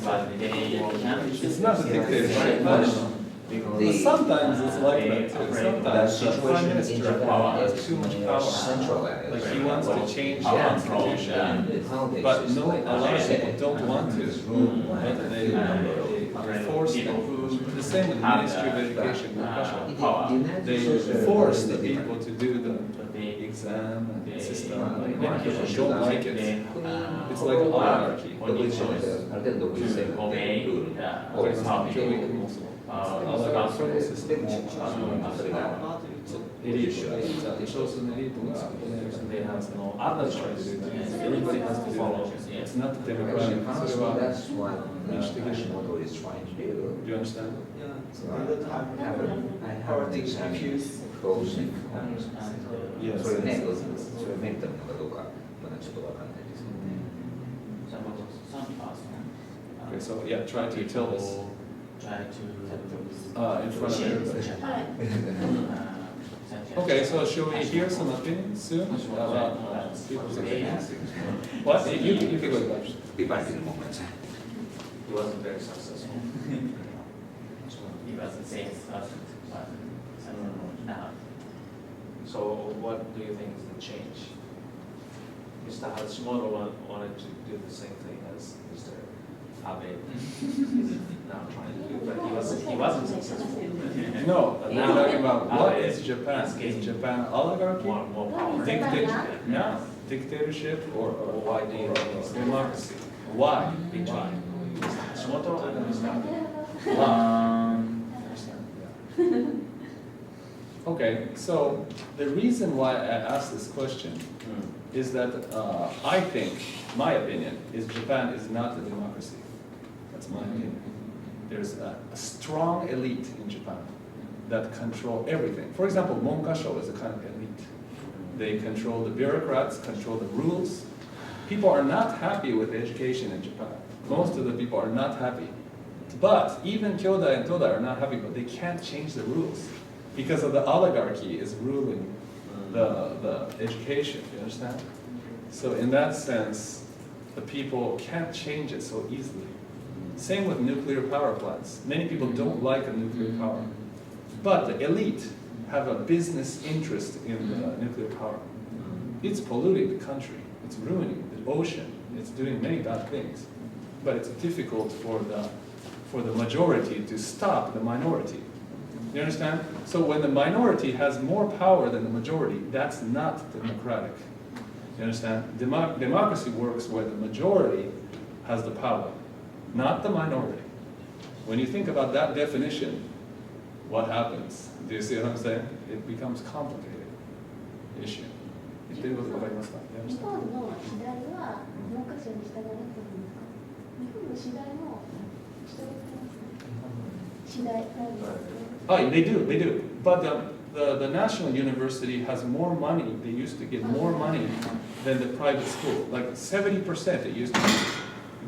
but they can't. It's not a dictatorship, but sometimes it's like that too. The Sometimes the prime situation in minister Japan has is too much more power. centralized. Like he wants to change the And constitution, the politics but is no, like a lot of people don't want to. But they force People them. who The same with the have Ministry of Education in Russia. power. They force the people to do the They exam and they- system. Like, many they- people don't like it. they, It's like an oligarchy. 独立性ある程度独立性 to のル obey ール the public 教育もそう。oligarchy system それがエリートが、少数のエリートが、they have no other choice. Everybody has to follow. It's not democratic. それは That's what Hashimoto is trying to do. Do you understand? Yeah, so I don't I have haven't examined pros and cons. Yes. それね、それメリットなのかどうか、まだちょっとわかんないですけどね。Okay, so yeah, try to tell this try to in front of everybody. Okay, so should we hear some opinions soon about people's opinions? What? You can go first. Divided moments. He wasn't very successful. He was the same person, but now. So what do you think is the change? Mr. Hashimoto wanted to do the same thing as Mr. Abe is now trying to do, but he wasn't successful. No, But we're now talking about what Abe is Japan? getting Is Japan oligarchy? more power. Dictatorship? No, dictatorship or Why do you think it's democracy? Why? Which one? Mr. Hashimoto and Mr. Abe? Okay, so the reason why I asked this question is that I think, my opinion, is Japan is not a democracy. That's my opinion. There's a strong elite in Japan that control everything. For example, Monkasho is a kind of elite. They control the bureaucrats, control the rules. People are not happy with education in Japan. Most of the people are not happy. But even Kyodai and Todai are not happy, but they can't change the rules because of the oligarchy is ruling the education, you understand? So in that sense, the people can't change it so easily. Same with nuclear power plants. Many people don't like a nuclear power, but the elite have a business interest in the nuclear power. It's polluting the country, it's ruining the ocean, it's doing many bad things. But it's difficult for the majority to stop the minority. You understand? So when the minority has more power than the majority, that's not democratic. You understand? Democracy works where the majority has the power, not the minority. When you think about that definition, what happens? Do you see what I'm saying? It becomes complicated issue. 言ってることわかりますか？日本の時代は文科省に従わなくてもいいんですか？日本の時代も従ってますね。時代なんですね。Oh, they do. But the national university has more money. They used to get more money than the private school. Like 70% it used to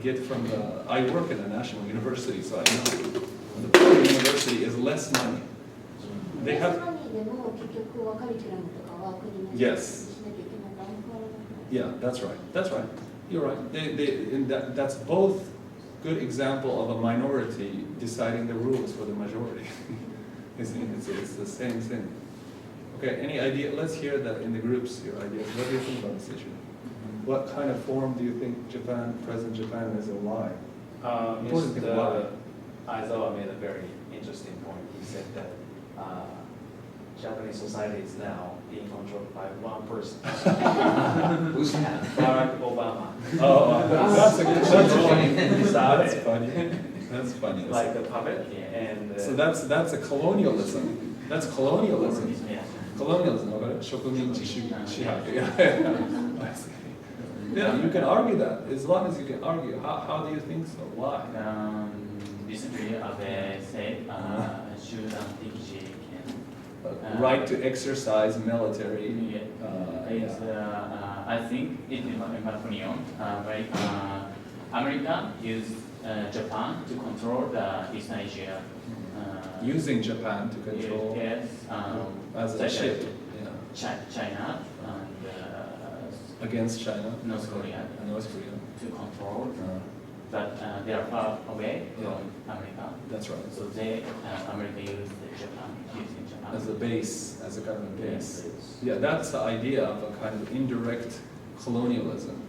get from the. I work in a national university, so I know the private university is less money. They have. Yes. Yeah, that's right. You're right. That's both good example of a minority deciding the rules for the majority. It's the same thing. Okay, any idea? Let's hear that in the groups, your ideas. What do you think about this issue? What kind of form do you think present Japan is a lie? Mr. Aizawa made a very interesting point. He said that Japanese society is now being controlled by one person. Who's that? Barack Obama. Oh, that's funny. That's funny. Like the puppet. And so that's a colonialism. That's colonialism. Yeah. Colonialism, okay? 植民地主義支配. Yeah, you can argue that as long as you can argue. How do you think so? Why? Recently, Abe said, 集団的自衛権 right to exercise military. I think, in my opinion, America used Japan to control the East Asia. Using Japan to control Yes, as a ship. China and Against China. North Korea to control, but they are far away from America. That's right. So America used using Japan As a base, as a government base. Yes. Yeah, that's the idea of a kind of indirect colonialism.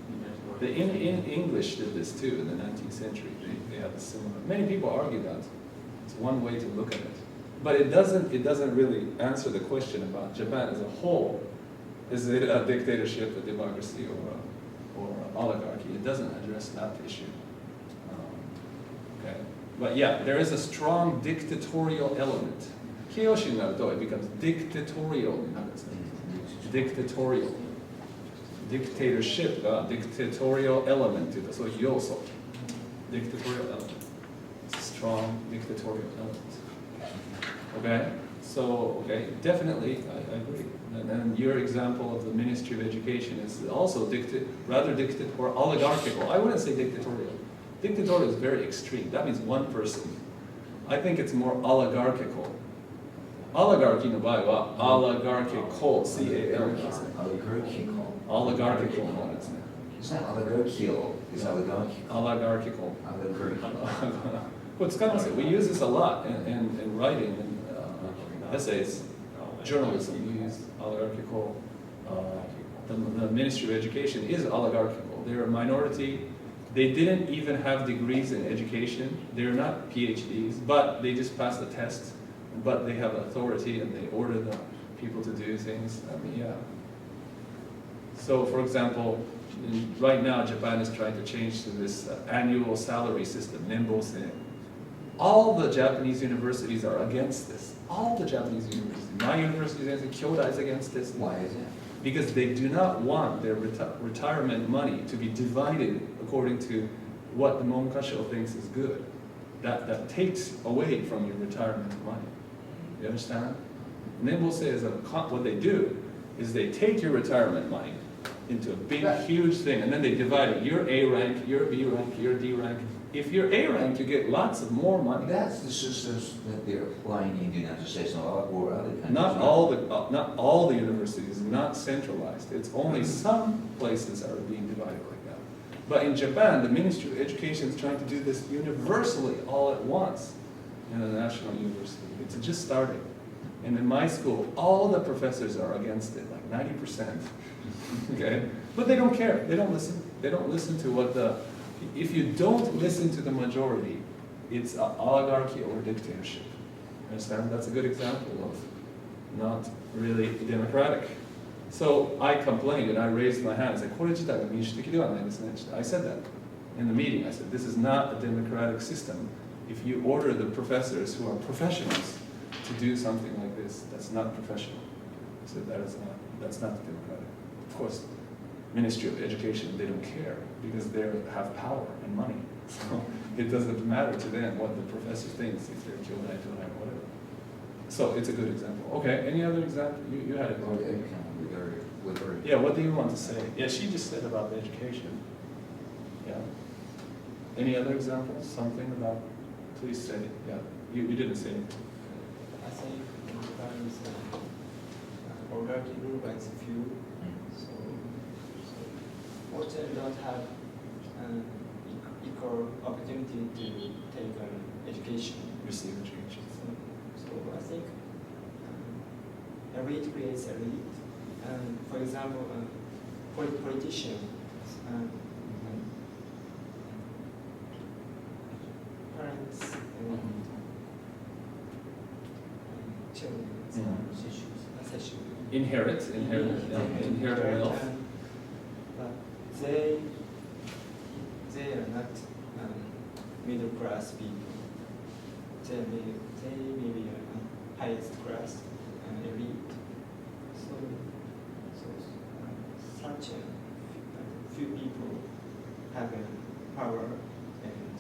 The English did this too in the 19th century. They had a similar. Many people argue that. It's one way to look at it, but it doesn't really answer the question about Japan as a whole. Is it a dictatorship, a democracy, or oligarchy? It doesn't address that issue. Okay, but yeah, there is a strong dictatorial element. Kiyoshiになると it becomes dictatorial になるんですね。Dictatorial. Dictatorship が dictatorial element というそういう要素。Dictatorial element. Strong dictatorial element. Okay? So, okay, definitely, I agree. And your example of the Ministry of Education is also rather or oligarchical. I wouldn't say dictatorial. Dictatorial is very extreme. That means one person. I think it's more oligarchical. Oligarchyの場合は oligarchical, C-A-L. Oligarchical. Oligarchical なんですね。It's not oligarchical. It's oligarchical. Oligarchical. Oligarchical. これ使いますよ。We use this a lot in writing and essays. Journalism, we use oligarchical. The Ministry of Education is oligarchical. They're a minority. They didn't even have degrees in education. They're not PhDs, but they just passed the test. But they have authority and they order the people to do things. I mean, yeah. So, for example, right now Japan is trying to change to this annual salary system, Nembose. All the Japanese universities are against this. All the Japanese universities. My university is against it, Kyodai is against this. Why is that? Because they do not want their retirement money to be divided according to what the Monkasho thinks is good. That takes away from your retirement money. You understand? Nembose is what they do is they take your retirement money into a big, huge thing, and then they divide it. You're A rank, you're B rank, you're D rank. If you're A rank, you get lots of more money. That's the systems that they're applying in the United States or other countries. Not all the universities, not centralized. It's only some places are being divided like that. But in Japan, the Ministry of Education is trying to do this universally all at once in a national university. It's just starting. And in my school, all the professors are against it, like 90%. Okay? But they don't care. They don't listen. They don't listen to what the... If you don't listen to the majority, it's an oligarchy or dictatorship. Understand? That's a good example of not really democratic. So I complained and I raised my hand. I said, これ自体が民主的ではないですね. I said that in the meeting. I said, this is not a democratic system. If you order the professors who are professionals to do something like this, that's not professional. I said, that's not democratic. Of course, Ministry of Education, they don't care because they have power and money. So it doesn't matter to them what the professor thinks if they're kyodai or whatever. So it's a good example. Okay, any other example? You had it. With her. Yeah, what do you want to say? Yeah, she just said about the education. Yeah. Any other examples? Something about, please say it. Yeah, you didn't say it. I think Japan is oligarchy rule by the few. So most don't have equal opportunity to take an education. Receive education. So I think elite creates elite. For example, politicians, parents, and children, Inherit wealth. But they are not middle class people. They may be highest class elite. So such a few people have power and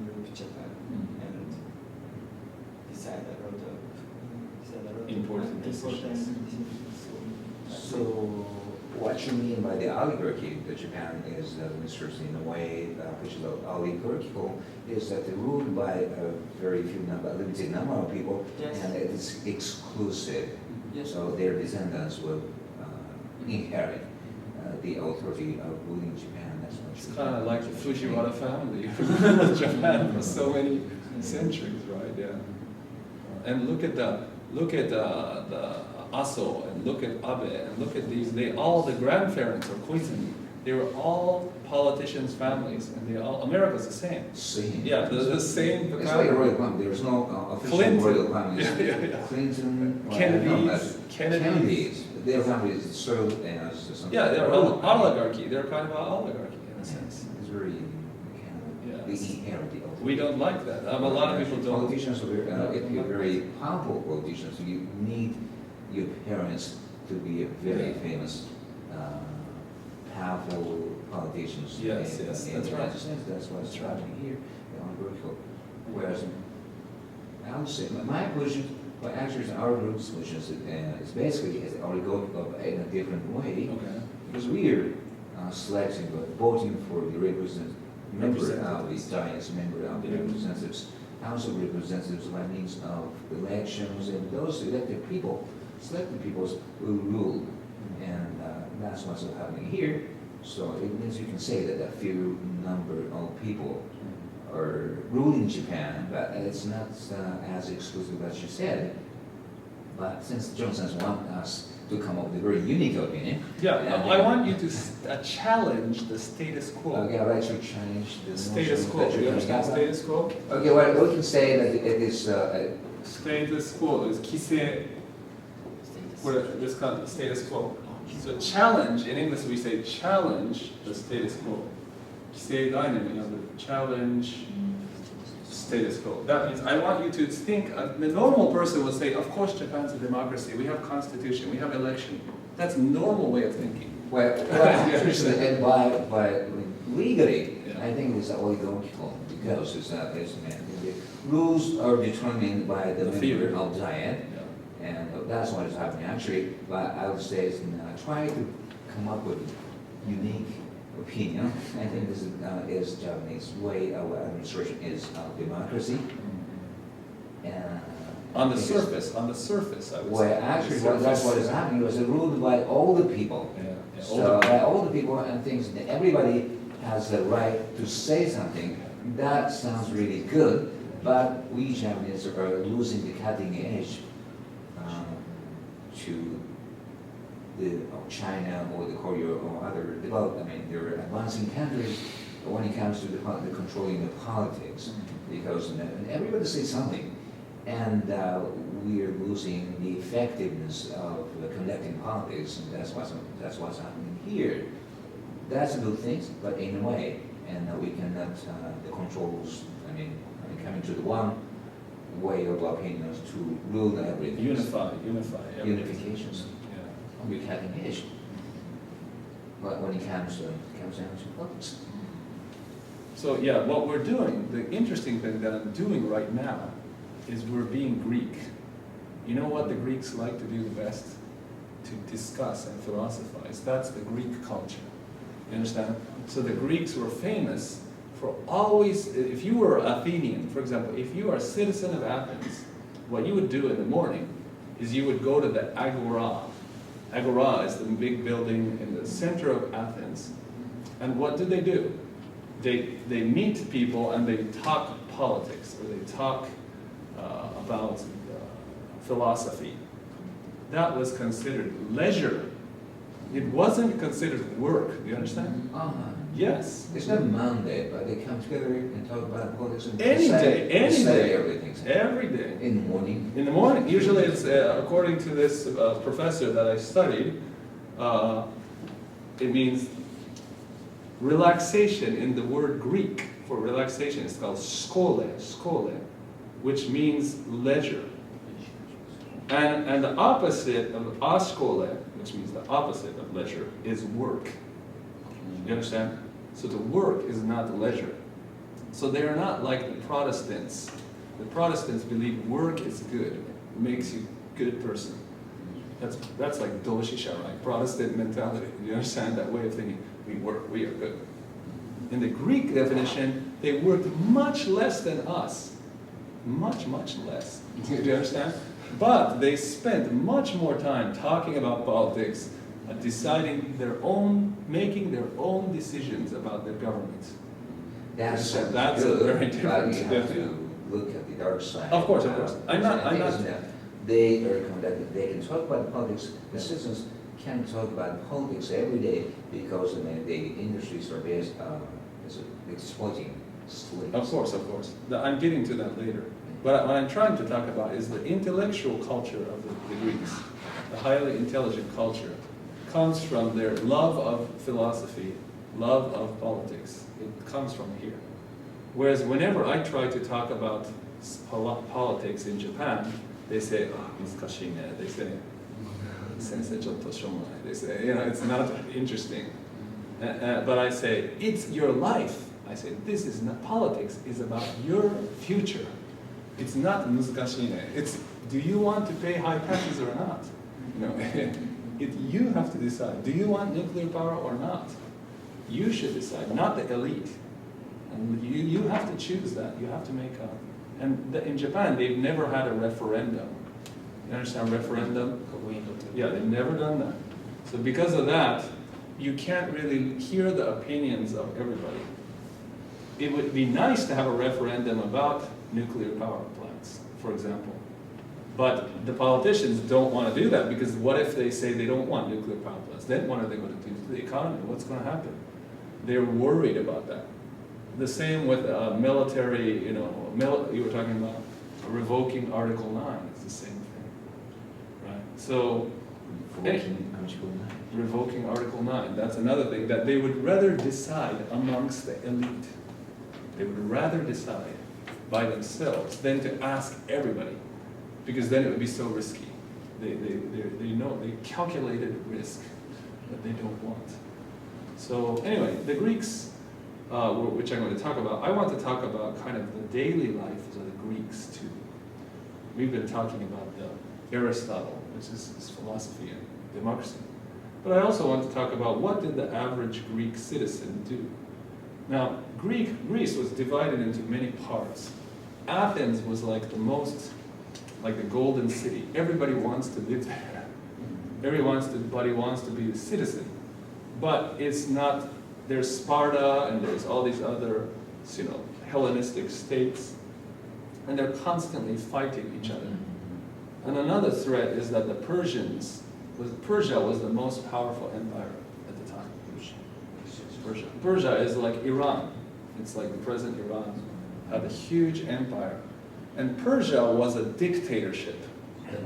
move Japan and decide a lot of Important decisions. So what you mean by the oligarchy that Japan is administered in a way which is oligarchical is that they're ruled by a very few a limited number of people, Yes. and it's exclusive. Yes. So their descendants will inherit the authority of ruling Japan. That's what It's you kind of mean. like the Fujiwara family who ruled Japan for so many centuries, right? Yeah. And look at the Aso, and look at Abe, and look at these. The grandparents are Koizumi. They were all politicians' families, and America's the same. Same. Yeah, the same. It's like a royal family. There's no official Clinton. royal family. Yeah. Clinton, well, I don't know, Kennedys. Their family is served as something. Yeah, they're oligarchy. They're kind of an oligarchy in a sense. It's very kind Yeah. of the inherent. We don't like that. A lot of people don't. Politicians, if you're very powerful politicians, you need your parents to be very famous, powerful politicians. Yes, in yes, the that's right. United States. That's what's That's right. happening here, oligarchical. Whereas I would say my position, well, actually, our group's position is basically is oligarchical in a different way. Okay. Because we are selecting, but voting for the member of the Diets, member of the representatives, House of Representatives by means of elections, and those elected people, selected peoples will rule. And that's what's happening here. So it means you can say that a few number of people are ruling Japan, but it's not as exclusive as you said. But since Johnson's want us to come up with a very unique opinion. Yeah, I want you to challenge the status quo. Okay, I'll actually change the Status quo. Do you understand status quo? Okay, well, we can say that it is Status quo is 規制. This kind of status quo. So challenge, in English we say challenge the status quo. 規制概念を呼ぶ. Challenge status quo. That means I want you to think, the normal person would say, of course Japan's a democracy, we have constitution, we have election. That's a normal way of thinking. well, actually, and by legally, Yeah. I think it's oligarchical because the rules are determined by the The member theory. of Diet. Yeah. And that's what is happening actually, but I would say is try to come up with unique opinion. I think this is Japanese way of administration is democracy. On the surface, I would Well, say. actually, The that's what surface. is happening. It was ruled by all the people. Yeah, So by all the people and things, everybody has the right to say something. That sounds really good, but we Japanese are losing the cutting edge to the China or the Korea or other developed. I mean, they're advancing countries when it comes to the controlling the politics, because everybody says something, and we are losing the effectiveness of conducting politics, and that's what's happening here. That's a good thing, but in a way, and we cannot the controls. I mean, coming to the one way of opinions to rule everything. Unify. Unifications. Yeah. We're cutting edge. But when it comes down to politics. So yeah, what we're doing, the interesting thing that I'm doing right now is we're being Greek. You know what the Greeks like to do the best? To discuss and philosophize. That's the Greek culture. You understand? So the Greeks were famous for always, if you were Athenian, for example, if you are a citizen of Athens, what you would do in the morning is you would go to the Agora. Agora is the big building in the center of Athens. And what do? They meet people and they talk politics, or they talk about philosophy. That was considered leisure. It wasn't considered work. Do you understand? Yes. It's not Monday, but they come together and talk about politics and Any day, everything. every day. In the morning. In the morning. Usually it's, according to this professor that I studied, it means relaxation. In the word Greek for relaxation, it's called skole, which means leisure. And the opposite of askole, which means the opposite of leisure, is work. You understand? So the work is not the leisure. So they are not like the Protestants. The Protestants believe work is good, it makes you a good person. That's like doshisha, right? Protestant mentality. You understand that way of thinking? We work, we are good. In the Greek definition, they worked much less than us. Much less. Do you understand? But they spent much more time talking about politics, deciding making their own decisions about their government. That's good, very different. But you have to look at the dark side. Of course. I'm not. They are conducted. They can talk about politics. The citizens can talk about politics every day because the industries are based exploiting slaves. Of course. I'm getting to that later. But what I'm trying to talk about is the intellectual culture of the Greeks. The highly intelligent culture comes from their love of philosophy, love of politics. It comes from here. Whereas whenever I try to talk about politics in Japan, they say, "Mizukashii." They say, "Sensei chotto shomai." They say, it's not interesting. But I say, it's your life. I say, this is not politics. It's about your future. It's not muzukashii. It's, do you want to pay high taxes or not? You have to decide. Do you want nuclear power or not? You should decide, not the elite. And you have to choose that. You have to make up. And in Japan, they've never had a referendum. You understand referendum? Yeah, they've never done that. So because of that, you can't really hear the opinions of everybody. It would be nice to have a referendum about nuclear power plants, for example. But the politicians don't want to do that, because what if they say they don't want nuclear power plants? Then what are they going to do to the economy? What's going to happen? They're worried about that. The same with military, you were talking about revoking Article 9. It's the same thing, right? So, revoking Article 9, that's another thing, that they would rather decide amongst the elite. They would rather decide by themselves than to ask everybody, because then it would be so risky. They know, they calculated risk that they don't want. So anyway, the Greeks, which I'm going to talk about, I want to talk about kind of the daily life of the Greeks too. We've been talking about Aristotle, which is his philosophy and democracy. But I also want to talk about what did the average Greek citizen do. Now, Greece was divided into many parts. Athens was like the most, like the golden city. Everybody wants to live there. Everybody wants to be a citizen. But it's not, there's Sparta and there's all these other, you know, Hellenistic states. And they're constantly fighting each other. And another threat is that the Persia was the most powerful empire at the time. Persia is like Iran. It's like the present Iran had a huge empire. And Persia was a dictatorship,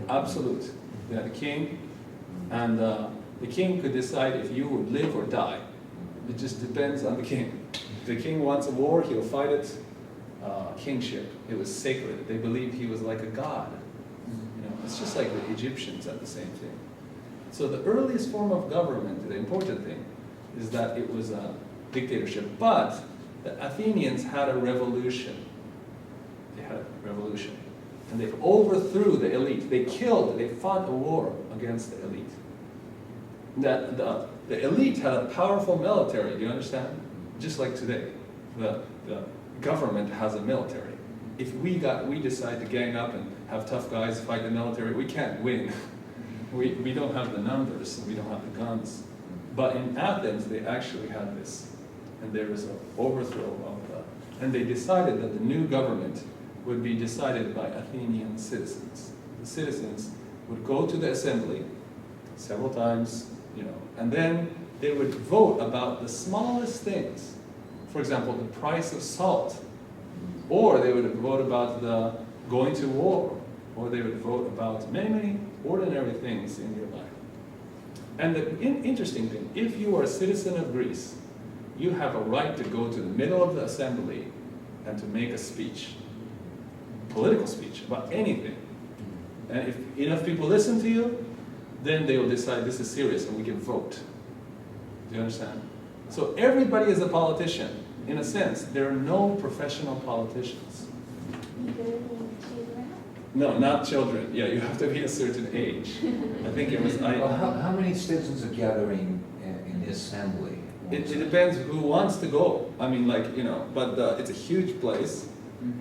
absolute. They had a king, and the king could decide if you would live or die. It just depends on the king. If the king wants a war, he'll fight it. Kingship, it was sacred. They believed he was like a god. You know, it's just like the Egyptians had the same thing. So the earliest form of government, the important thing, is that it was a dictatorship. But the Athenians had a revolution. They had a revolution. And they overthrew the elite. They fought a war against the elite. The elite had a powerful military, do you understand? Just like today, the government has a military. If we decide to gang up and have tough guys fight the military, we can't win. We don't have the numbers, we don't have the guns. But in Athens, they actually had this. And there was an overthrow of that. And they decided that the new government would be decided by Athenian citizens. The citizens would go to the assembly several times, you know, and then they would vote about the smallest things. For example, the price of salt. Or they would vote about the going to war. Or they would vote about many, many ordinary things in your life. And the interesting thing, if you are a citizen of Greece, you have a right to go to the middle of the assembly and to make a speech, political speech, about anything. And if enough people listen to you, then they will decide this is serious and we can vote. Do you understand? So everybody is a politician. In a sense, there are no professional politicians. No, not children. Yeah, you have to be a certain age. I think it was... Well, how many citizens are gathering in the assembly? It depends who wants to go. I mean, like, you know, but it's a huge place.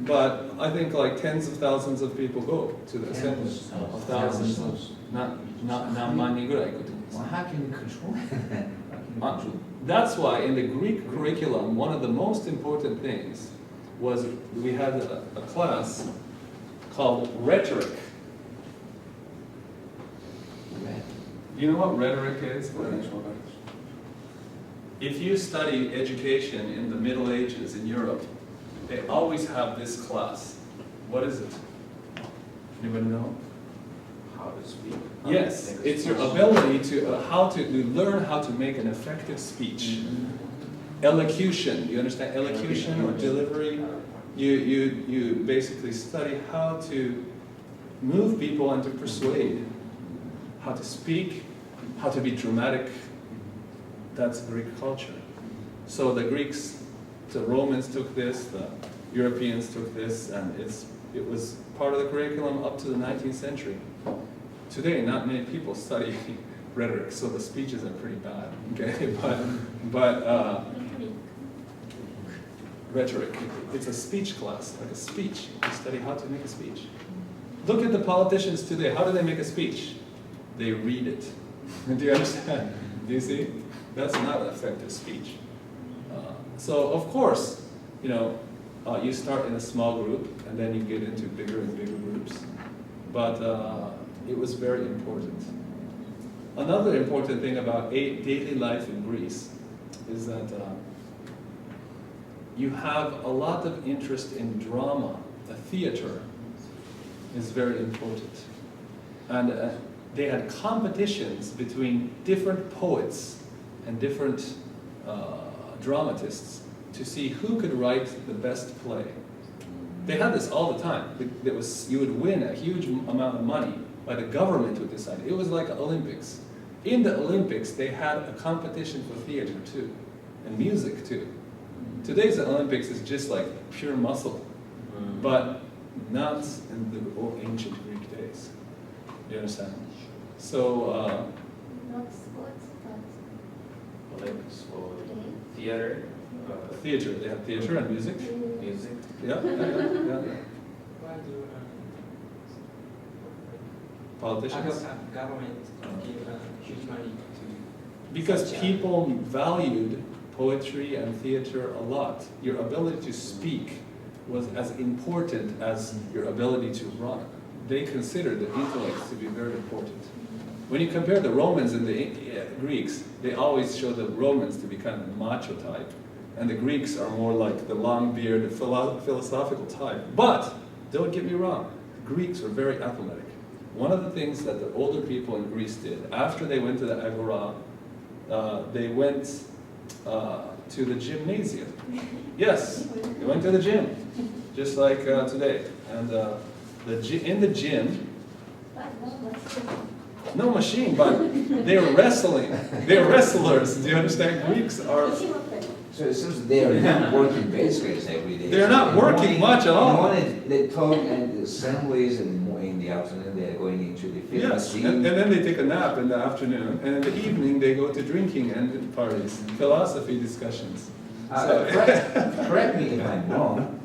But I think like tens of thousands of people go to the assembly. Thousands. Not many. Well, how can you control that? That's why in the Greek curriculum, one of the most important things was we had a class called rhetoric. You know what rhetoric is? If you study education in the Middle Ages in Europe, they always have this class. What is it? Anybody know? How to speak. Yes, it's your ability to learn how to make an effective speech. Elocution, you understand elocution or delivery? You basically study how to move people and to persuade, how to speak, how to be dramatic. That's Greek culture. So the Greeks, the Romans took this, the Europeans took this, and it was part of the curriculum up to the 19th century. Today, not many people study rhetoric, so the speeches are pretty bad. Okay, but rhetoric, it's a speech class, like a speech. You study how to make a speech. Look at the politicians today. How do they make a speech? They read it. Do you understand? Do you see? That's not an effective speech. So of course, you know, you start in a small group and then you get into bigger and bigger groups. But it was very important. Another important thing about daily life in Greece is that you have a lot of interest in drama. The theater is very important. And they had competitions between different poets and different dramatists to see who could write the best play. They had this all the time. You would win a huge amount of money, but the government would decide. It was like Olympics. In the Olympics, they had a competition for theater too, and music too. Today's Olympics is just like pure muscle, but not in the ancient Greek days. You understand? So. Not sports, Olympics for theater, Theater, they have theater and music. music. Yeah. Why do Politicians. government give huge money to Because such a- people valued poetry and theater a lot. Your ability to speak was as important as your ability to run. They considered the intellect to be very important. When you compare the Romans and the Greeks, they always show the Romans to be kind of the macho type, and the Greeks are more like the long beard, the philosophical type. But, don't get me wrong, the Greeks were very athletic. One of the things that the older people in Greece did, after they went to the Agora, they went to the gymnasium. Yes, they went to the gym, just like today. And in the gym, no machine, but they were wrestling. They were wrestlers. Do you understand? Greeks are. So it seems they are not working basically every day. They're not working much at all. In the morning, they talk at the assemblies, and in the afternoon they are going into the fitness Yes, scene. and then they take a nap in the afternoon, and in the evening they go to drinking and parties, philosophy discussions. So- Correct me if I'm wrong.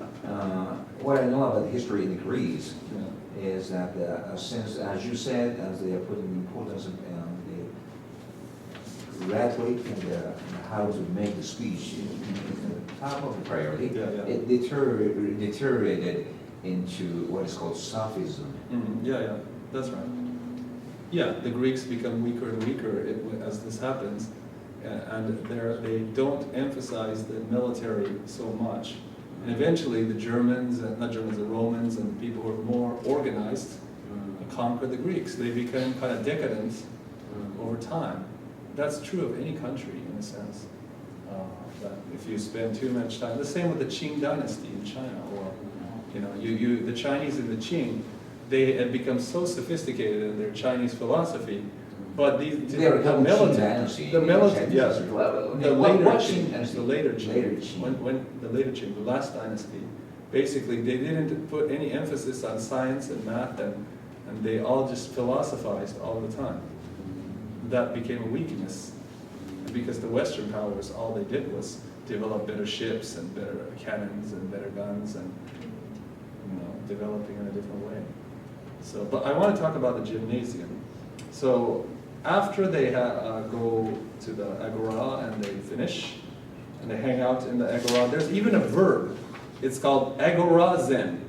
What I know about the history in Greece Yeah. is that since, as you said, as they are putting importance on the rhetoric and how to make the speech the top of the priority, Yeah, yeah. it deteriorated into what is called sophism. Yeah, that's right. Yeah, the Greeks become weaker and weaker as this happens, and they don't emphasize the military so much. And eventually the the Romans and people who are more organized conquer the Greeks. They became kind of decadent over time. That's true of any country in a sense. That if you spend too much time, the same with the Qing dynasty in China, or the Chinese in the Qing, they had become so sophisticated in their Chinese philosophy, but They are called Qing dynasty. the military, yes, the later What Qing, dynasty? the later Qing, Later Qing. when the later Qing, the last dynasty, basically they didn't put any emphasis on science and math, and they all just philosophized all the time. That became a weakness, because the Western powers, all they did was develop better ships and better cannons and better guns, and developing in a different way. So, but I want to talk about the gymnasium. So after they go to the agora and they finish, and they hang out in the agora, there's even a verb. It's called agorazen.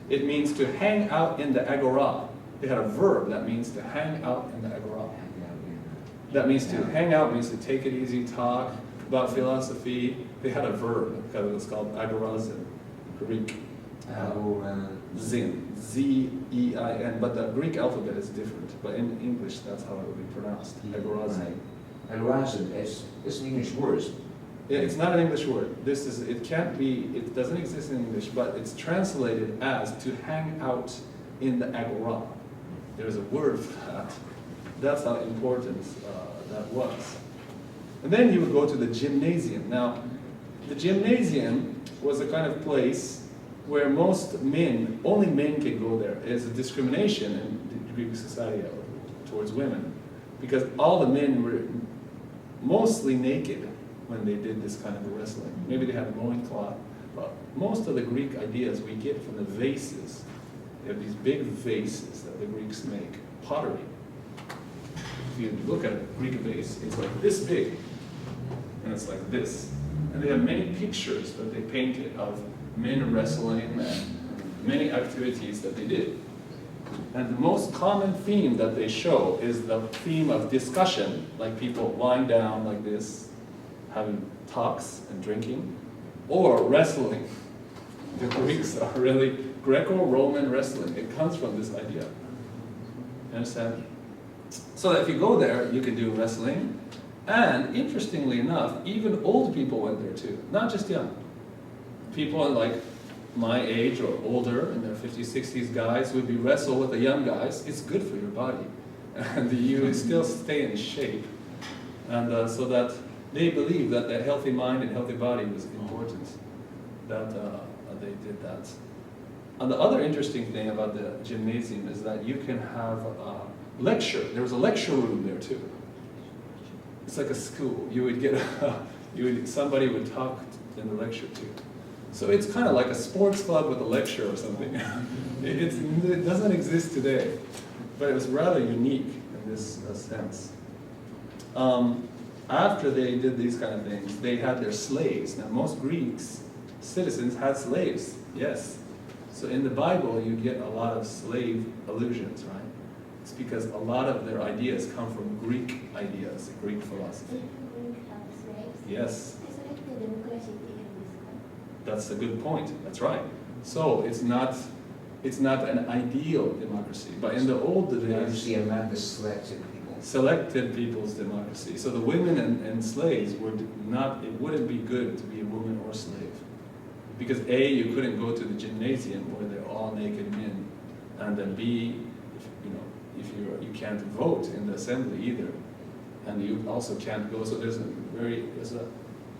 It means to hang out in the agora. They had a verb that means to hang out in the agora. That means to hang out, means to take it easy, talk about philosophy. They had a verb because it was called agorazen, Greek. Zin, Z-E-I-N, but the Greek alphabet is different. But in English, that's how it would be pronounced. Agorazen. Agorazen, it's an English word. Yeah, it's not an English word. It doesn't exist in English, but it's translated as to hang out in the agora. There's a word for that. That's how important that was. And then you would go to the gymnasium. Now, the gymnasium was a kind of place where only men can go there. There's a discrimination in the Greek society towards women, because all the men were mostly naked when they did this kind of wrestling. Maybe they had a loincloth, but most of the Greek ideas we get from the vases. They have these big vases that the Greeks make, pottery. If you look at a Greek vase, it's like this big, and it's like this. And they have many pictures that they painted of men wrestling and many activities that they did. And the most common theme that they show is the theme of discussion, like people lying down like this, having talks and drinking, or wrestling. The Greeks are really Greco-Roman wrestling. It comes from this idea. You understand? So if you go there, you can do wrestling. And interestingly enough, even old people went there too, not just young. People in like my age or older, in their 50s, 60s guys would be wrestle with the young guys. It's good for your body. And you still stay in shape. And so that they believe that a healthy mind and healthy body was important. That they did that. And the other interesting thing about the gymnasium is that you can have a lecture. There was a lecture room there too. It's like a school. You would get somebody would talk in the lecture too. So it's kind of like a sports club with a lecture or something. It doesn't exist today, but it was rather unique in this sense. After they did these kind of things, they had their slaves. Now, most Greeks, citizens, had slaves, yes. So in the Bible, you get a lot of slave allusions, right? It's because a lot of their ideas come from Greek ideas, Greek philosophy. Yes. That's a good point. That's right. So it's not an ideal democracy, but in the old days, Democracy among the selected people. Selected people's democracy. So the women and slaves would not. It wouldn't be good to be a woman or slave, because A, you couldn't go to the gymnasium where they're all naked men, and then B, if you can't vote in the assembly either, and you also can't go. So there's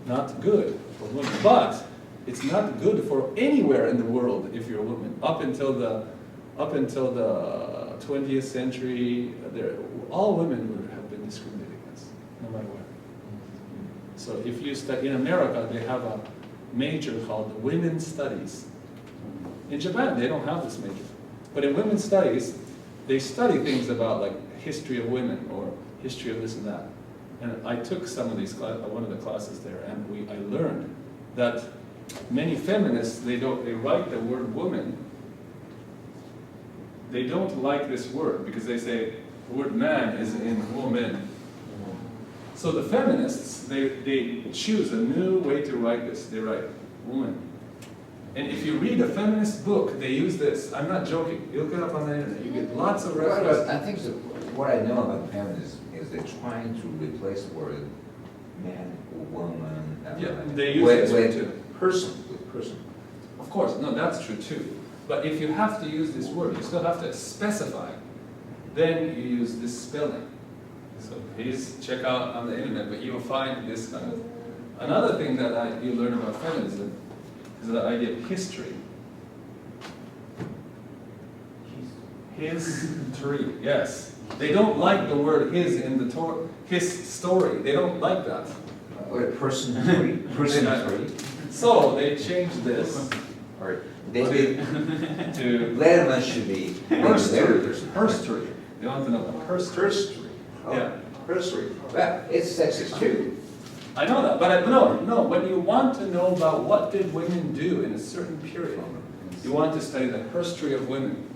not good for women, but it's not good for anywhere in the world if you're a woman. Up until the 20th century, all women would have been discriminated against, no matter what. So if you study in America, they have a major called Women's Studies. In Japan, they don't have this major, but in Women's Studies, they study things about like history of women or history of this and that. And I took some of these one of the classes there, and I learned that many feminists, they write the word woman. They don't like this word because they say the word man is in woman. So the feminists, they choose a new way to write this. They write woman. And if you read a feminist book, they use this. I'm not joking. You look it up on the internet. You get lots of references. I think what I know about feminism is they're trying to replace the word man or woman. Yeah, they use this too. Person with person. Of course, no, that's true too. But if you have to use this word, you still have to specify. Then you use this spelling. So please check out on the internet, but you will find this kind of. Another thing that you learn about feminism is the idea of history. History, yes. They don't like the word his in the his story. They don't like that. Or person three. So they changed this. Or they to Letterman should be herstory. They want to know about herstory. Oh, Yeah. herstory. Well, it's sexist too. I know that, but no. When you want to know about what did women do in a certain period, you want to study the herstory of women.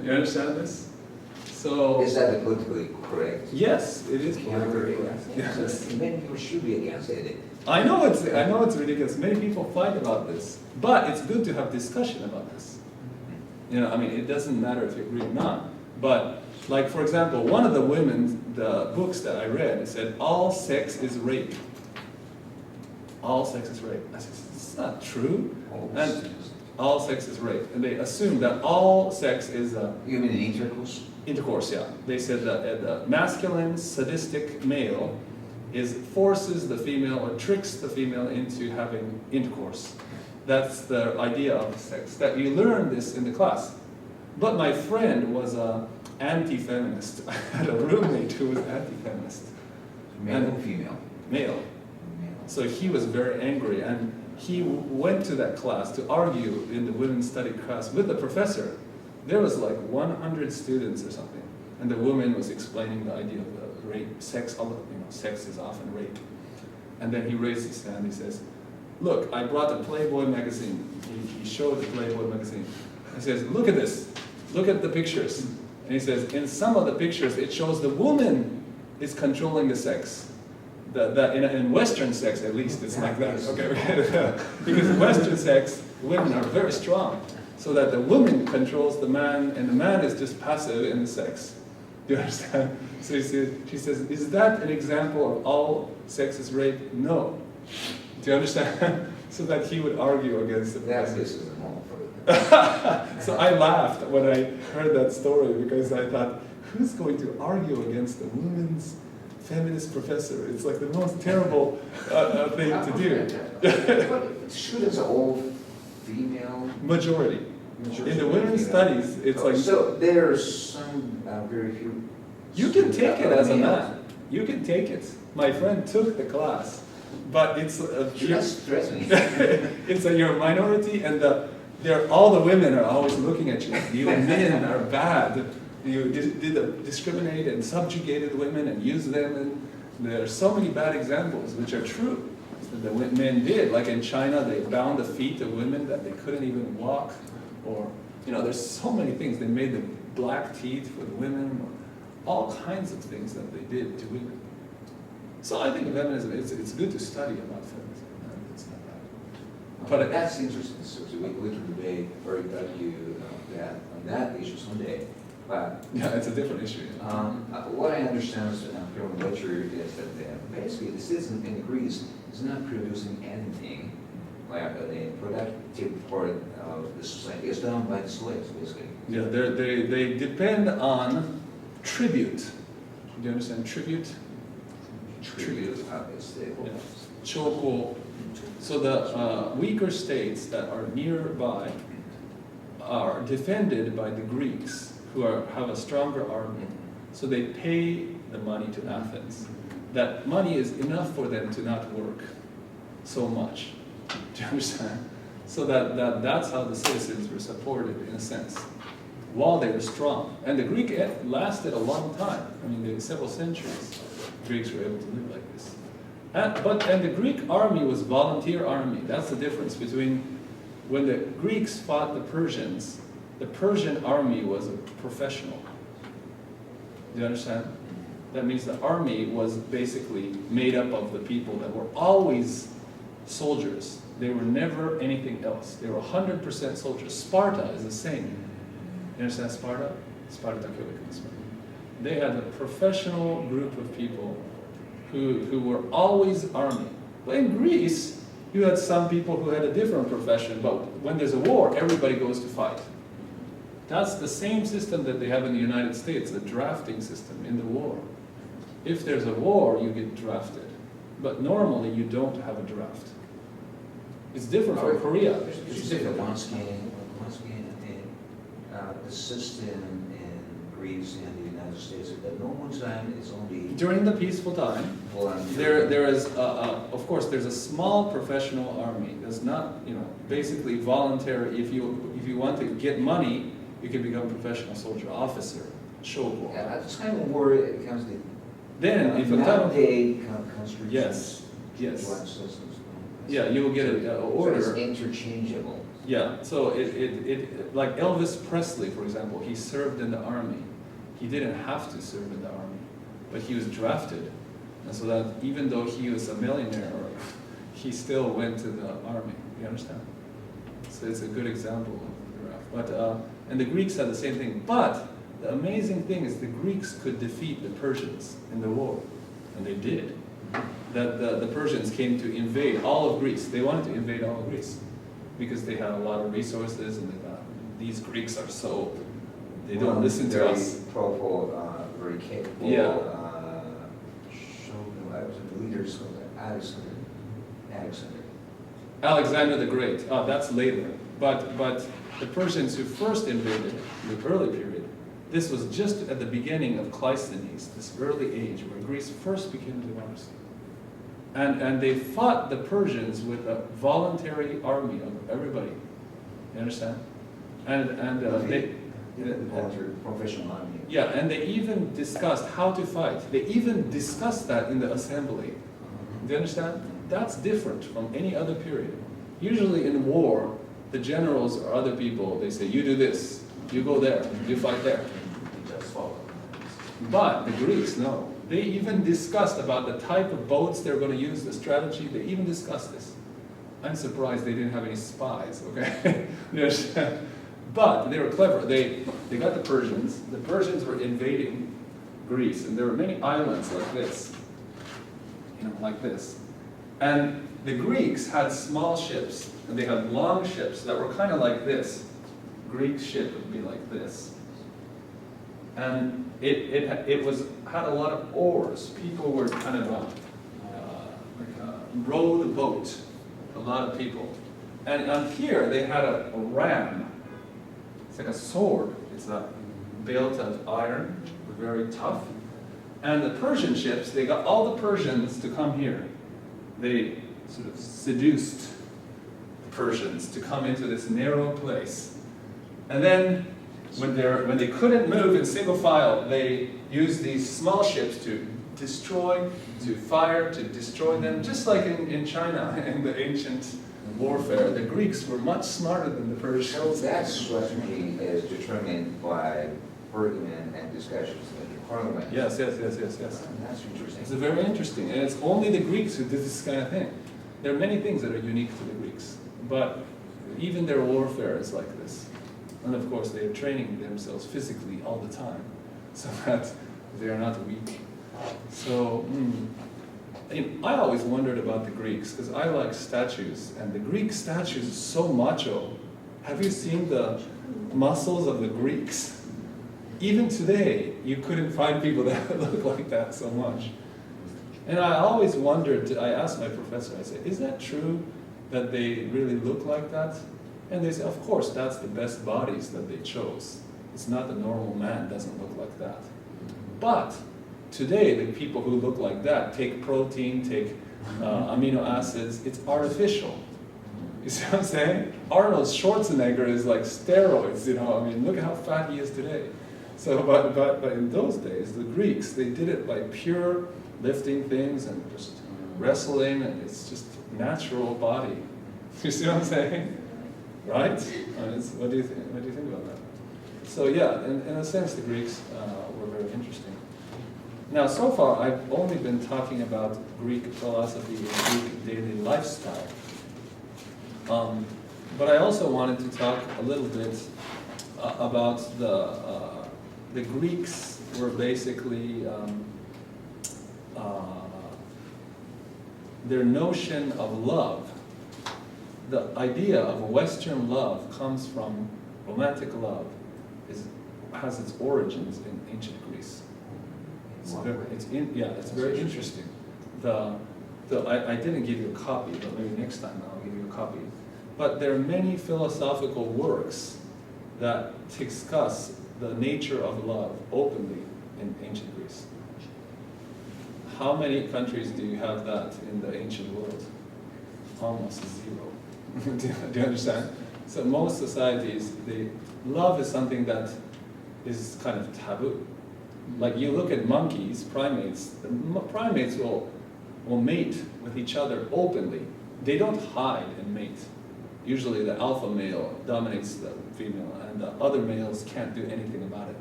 You understand this? So Is that politically correct? yes, it is politically correct. Yes. Many people should be against it. I know it's ridiculous. Many people fight about this, but it's good to have discussion about this. It doesn't matter if you agree or not. But like, for example, one of the books that I read, it said all sex is rape. All sex is rape. I said, it's not true. All sex is rape, and they assume that all sex is. You mean in intercourse? Intercourse, yeah. They said that the masculine, sadistic male forces the female or tricks the female into having intercourse. That's the idea of sex. That you learn this in the class. But my friend was an anti-feminist. I had a roommate who was anti-feminist. Male or female? Male. So he was very angry, and he went to that class to argue in the women's study class with the professor. There was like 100 students or something, and the woman was explaining the idea of the rape, sex. Sex is often rape. And then he raised his hand. He says, "Look, I brought a Playboy magazine." He showed the Playboy magazine. He says, "Look at this. Look at the pictures." And he says, "In some of the pictures, it shows the woman is controlling the sex. In Western sex, at least, it's like that. Okay, because in Western sex, women are very strong, so that the woman controls the man, and the man is just passive in the sex. Do you understand?" So she says, "Is that an example of all sex is rape?" No. Do you understand? So that he would argue against the This professor. is a more for So I laughed when I heard that story, because I thought, who's going to argue against the woman's feminist professor? It's like the most terrible thing to do. But students are all female. Majority. In the women's studies, it's like So there's some very few You can take it as a man. You can take it. My friend took the class, but it's Stress me. it's you're a minority, and all the women are always looking at you. You men are bad. You discriminate and subjugated women and use them, and there are so many bad examples which are true. The men did, like in China, they bound the feet of women that they couldn't even walk, or there's so many things. They made the black teeth for the women, or all kinds of things that they did to women. So I think feminism, it's good to study about feminism. It's not bad. But that's interesting. So we can debate or argue that on that issue someday. But yeah, it's a different issue. what I understand from literature is that basically the citizen in Greece is not producing anything. Like the productive part of the society is done by the slaves, basically. Yeah, they depend on tribute. Do you understand tribute? Tribute. Yeah. Choko. So the weaker states that are nearby are defended by the Greeks, who have a stronger army. So they pay the money to Athens. That money is enough for them to not work so much. Do you understand? So that's how the citizens were supported, in a sense, while they were strong. And the Greek lasted a long time. I mean, several centuries, Greeks were able to live like this. And the Greek army was volunteer army. That's the difference between when the Greeks fought the Persians. The Persian army was professional. Do you understand? That means the army was basically made up of the people that were always soldiers. They were never anything else. They were 100% soldiers. Sparta is the same. You understand Sparta? Sparta. They had a professional group of people who were always army. But in Greece, you had some people who had a different profession, but when there's a war, everybody goes to fight. That's the same system that they have in the United States, the drafting system in the war. If there's a war, you get drafted. But normally, you don't have a draft. It's different from Korea. You say that once again, the system in Greece and the United States, at that normal time, it's only During the peaceful time, there is, of course, there's a small professional army. There's not, basically voluntary. If you want to get money, you can become a professional soldier, officer, shoko. Yeah, at the time of war, it comes the Then, if a time of conscription. yes. Systems. Yeah, you will get an order. So it's interchangeable. Yeah, so it like Elvis Presley, for example, he served in the army. He didn't have to serve in the army, but he was drafted. And so that even though he was a millionaire, he still went to the army. You understand? So it's a good example of the draft. But, and the Greeks had the same thing. But the amazing thing is the Greeks could defeat the Persians in the war. And they did. That the Persians came to invade all of Greece. They wanted to invade all of Greece because they had a lot of resources, and they thought, these Greeks are so, they don't listen to us. Very powerful, very capable. Yeah. Leaders of Alexander the Great. That's later. But the Persians who first invaded in the early period, this was just at the beginning of Cleisthenes, this early age where Greece first became a democracy. And they fought the Persians with a voluntary army of everybody. You understand? Professional army. Yeah, and they even discussed how to fight. They even discussed that in the assembly. Do you understand? That's different from any other period. Usually in war, the generals or other people, they say, you do this, you go there, you fight there. Just follow. But the Greeks, no. They even discussed about the type of boats they're going to use, the strategy. They even discussed this. I'm surprised they didn't have any spies, okay? You understand? But they were clever. They got the Persians. The Persians were invading Greece, and there were many islands like this, like this. And the Greeks had small ships, and they had long ships that were kind of like this. Greek ship would be like this. And it had a lot of oars. People were kind of row the boat, a lot of people. And on here they had a ram. It's like a sword. It's built of iron, very tough. And the Persian ships, they got all the Persians to come here. They sort of seduced the Persians to come into this narrow place. And then when they couldn't move in single file, they used these small ships to destroy, to fire, to destroy them, just like in China in the ancient warfare. The Greeks were much smarter than the So Persians. that strategy is determined by argument and discussions in the parliament. Yes. That's interesting. It's very interesting, and it's only the Greeks who did this kind of thing. There are many things that are unique to the Greeks, but even their warfare is like this. And of course, they are training themselves physically all the time, so that they are not weak. So, I always wondered about the Greeks, because I like statues, and the Greek statues are so macho. Have you seen the muscles of the Greeks? Even today, you couldn't find people that look like that so much. And I always wondered, I asked my professor, I said, is that true that they really look like that? And they said, of course, that's the best bodies that they chose. It's not the normal man doesn't look like that. But today, the people who look like that take protein, take amino acids, it's artificial. You see what I'm saying? Arnold Schwarzenegger is like steroids, I mean, look at how fat he is today. So, but in those days, the Greeks, they did it by pure lifting things and just wrestling, and it's just natural body. You see what I'm saying? Right? What do you think? What do you think about that? So yeah, in a sense, the Greeks were very interesting. Now, so far, I've only been talking about Greek philosophy and Greek daily lifestyle. But I also wanted to talk a little bit about the Greeks were basically their notion of love. The idea of Western love comes from romantic love, has its origins in ancient Greece. It's very interesting. I didn't give you a copy, but maybe next time I'll give you a copy. But there are many philosophical works that discuss the nature of love openly in ancient Greece. How many countries do you have that in the ancient world? Almost zero. Do you understand? So most societies, love is something that is kind of taboo. Like you look at monkeys, primates will mate with each other openly. They don't hide and mate. Usually the alpha male dominates the female and the other males can't do anything about it.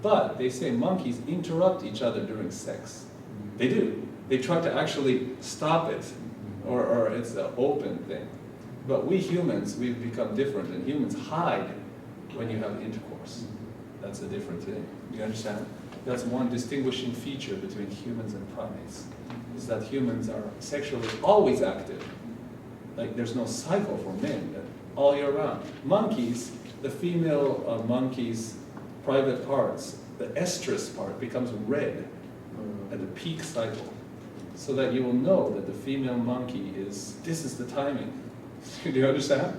But they say monkeys interrupt each other during sex. They do. They try to actually stop it, or it's an open thing. But we humans, we've become different, and humans hide when you have intercourse. That's a different thing. You understand? That's one distinguishing feature between humans and primates, is that humans are sexually always active. Like there's no cycle for men, all year round. Monkeys, the female monkey's private parts, the estrus part becomes red at the peak cycle, so that you will know that the female monkey this is the timing. Do you understand?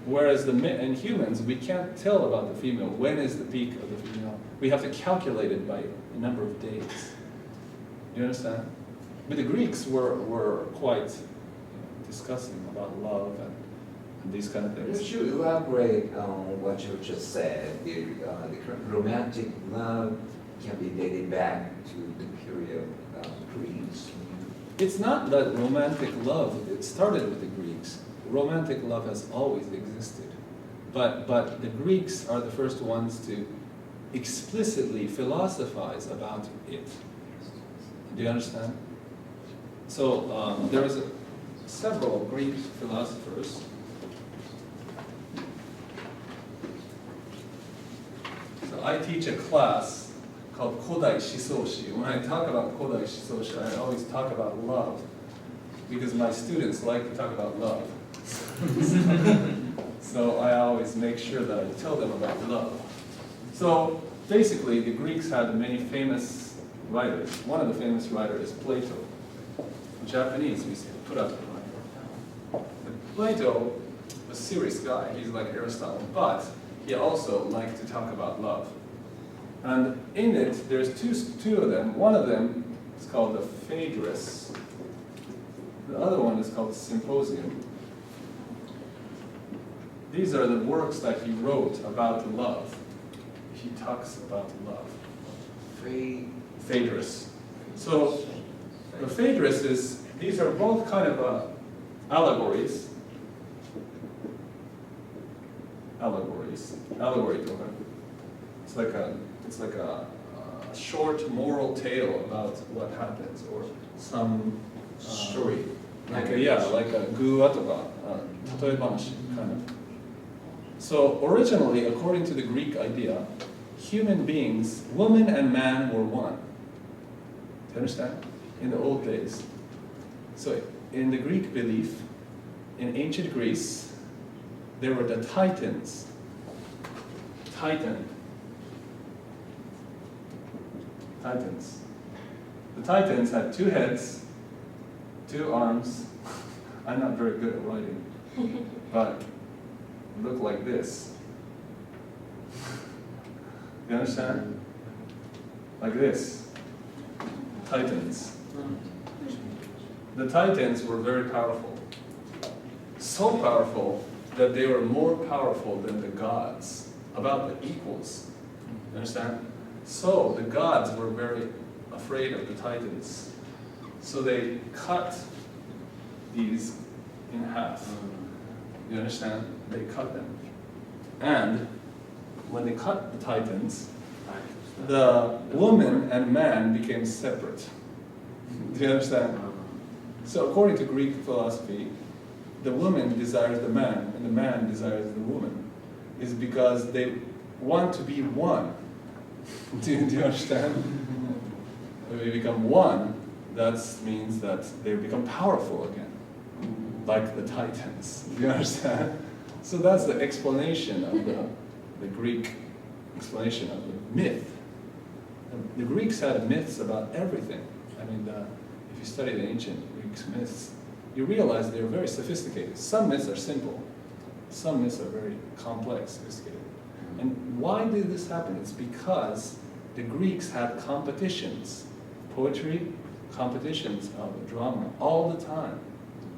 Whereas in humans, we can't tell about the female. When is the peak of the female? We have to calculate it by a number of days. You understand? But the Greeks were quite discussing about love and these kind of things. Would you elaborate on what you just said? The romantic love can be dated back to the period of Greece. It's not that romantic love, it started with the Greeks. Romantic love has always existed. But the Greeks are the first ones to explicitly philosophize about it. Do you understand? So there was several Greek philosophers. So I teach a class called Kodai Shisoshi. When I talk about Kodai Shisoshi, I always talk about love, because my students like to talk about love. So I always make sure that I tell them about love. So basically, the Greeks had many famous writers. One of the famous writers is Plato. In Japanese, we say, put up the writer. Plato was a serious guy. He's like Aristotle, but he also liked to talk about love. And in it, there's two of them. One of them is called the Phaedrus. The other one is called the Symposium. These are the works that he wrote about love. He talks about love. Phaedrus. So the Phaedrus is, these are both kind of allegories. Allegory. It's like a short moral tale about what happens, or some story. Like a guwa toka, tatoebanashi kind of. So originally, according to the Greek idea, human beings, woman and man, were one. Do you understand? In the old days. So in the Greek belief, in ancient Greece, there were the Titans. Titans. The Titans had 2 heads, 2 arms. I'm not very good at writing, but look like this. You understand? Like this. Titans. The Titans were very powerful. So powerful that they were more powerful than the gods, about the equals. You understand? So the gods were very afraid of the Titans. So they cut these in half. You understand? They cut them. And when they cut the Titans, the woman and man became separate. Do you understand? So according to Greek philosophy, the woman desires the man and the man desires the woman. Is because they want to be one. Do you understand? When we become one, that means that they become powerful again, like the Titans. Do you understand? So that's the explanation of the Greek explanation of the myth. The Greeks had myths about everything. I mean, if you study the ancient Greek myths, you realize they're very sophisticated. Some myths are simple. Some myths are very complex, sophisticated. And why did this happen? It's because the Greeks had competitions, poetry, competitions of drama all the time.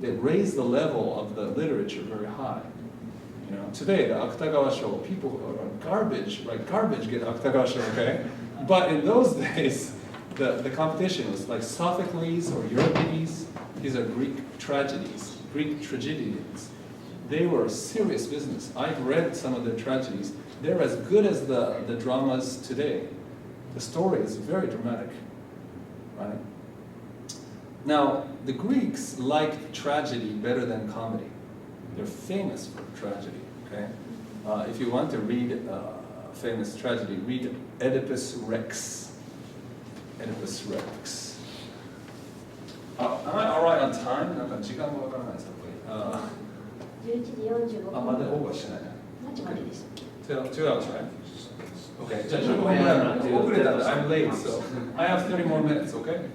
They raised the level of the literature very high. You know, today the Akutagawa show, people who are garbage, right? Garbage get Akutagawa show, okay? But in those days, the competition was like Sophocles or Euripides. These are Greek tragedies, Greek tragedians. They were serious business. I've read some of their tragedies. They're as good as the dramas today. The story is very dramatic, right? Now, the Greeks liked tragedy better than comedy. They're famous for tragedy, okay? If you want to read famous tragedy, read Oedipus Rex. Oedipus Rex. Am I all right on time? なんか時間がわからないですか、11時45分。まだオーバーしてないね。何時まででしたっけ？ 2 hours, right? Okay, じゃあ15分ぐらい遅れたんで I'm late, so I have 30 more minutes, okay?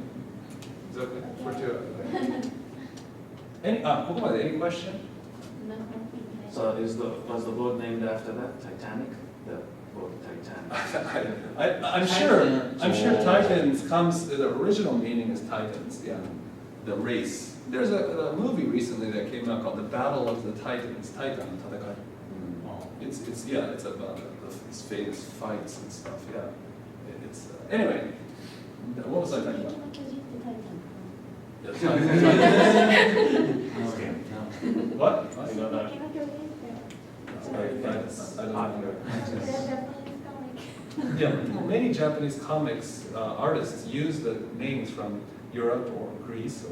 Is that okay? For 2 hours, okay? ここまで any question? So was the boat named after that, Titanic? The boat Titanic. I'm sure Titans comes, the original meaning is Titans, yeah. The race. There's a movie recently that came out called The Battle of the Titans, Titan Tadakai. It's about these famous fights and stuff, yeah. Anyway, what was I talking about? What? I don't know. Yeah, many Japanese comics artists use the names from Europe or Greece.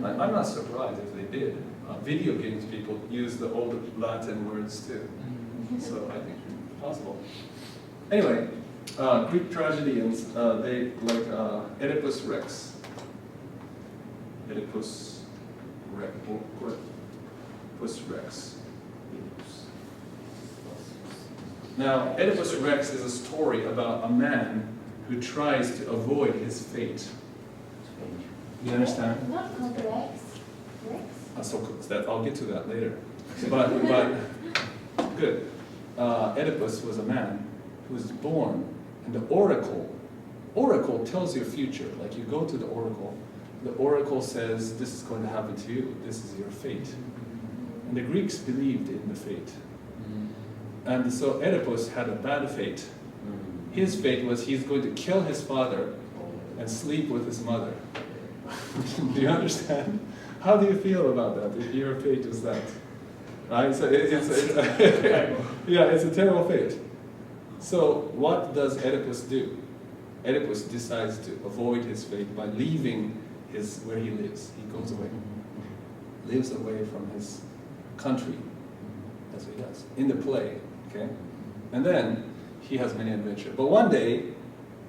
I'm not surprised if they did. Video games people use the old Latin words too. So I think it's possible. Anyway, Greek tragedians, they like Oedipus Rex. Oedipus Rex. Now, Oedipus Rex is a story about a man who tries to avoid his fate. You understand? Not called Rex. I'll get to that later. But good. Oedipus was a man who was born And the oracle tells your future. Like you go to the oracle says, this is going to happen to you, this is your fate. And the Greeks believed in the fate. And so Oedipus had a bad fate. His fate was he's going to kill his father and sleep with his mother. Do you understand? How do you feel about that if your fate is that? Right? So yeah, it's a terrible fate. So what does Oedipus do? Oedipus decides to avoid his fate by leaving where he lives. He goes away, lives away from his country. That's what he does in the play. Okay, and then he has many adventures. But one day,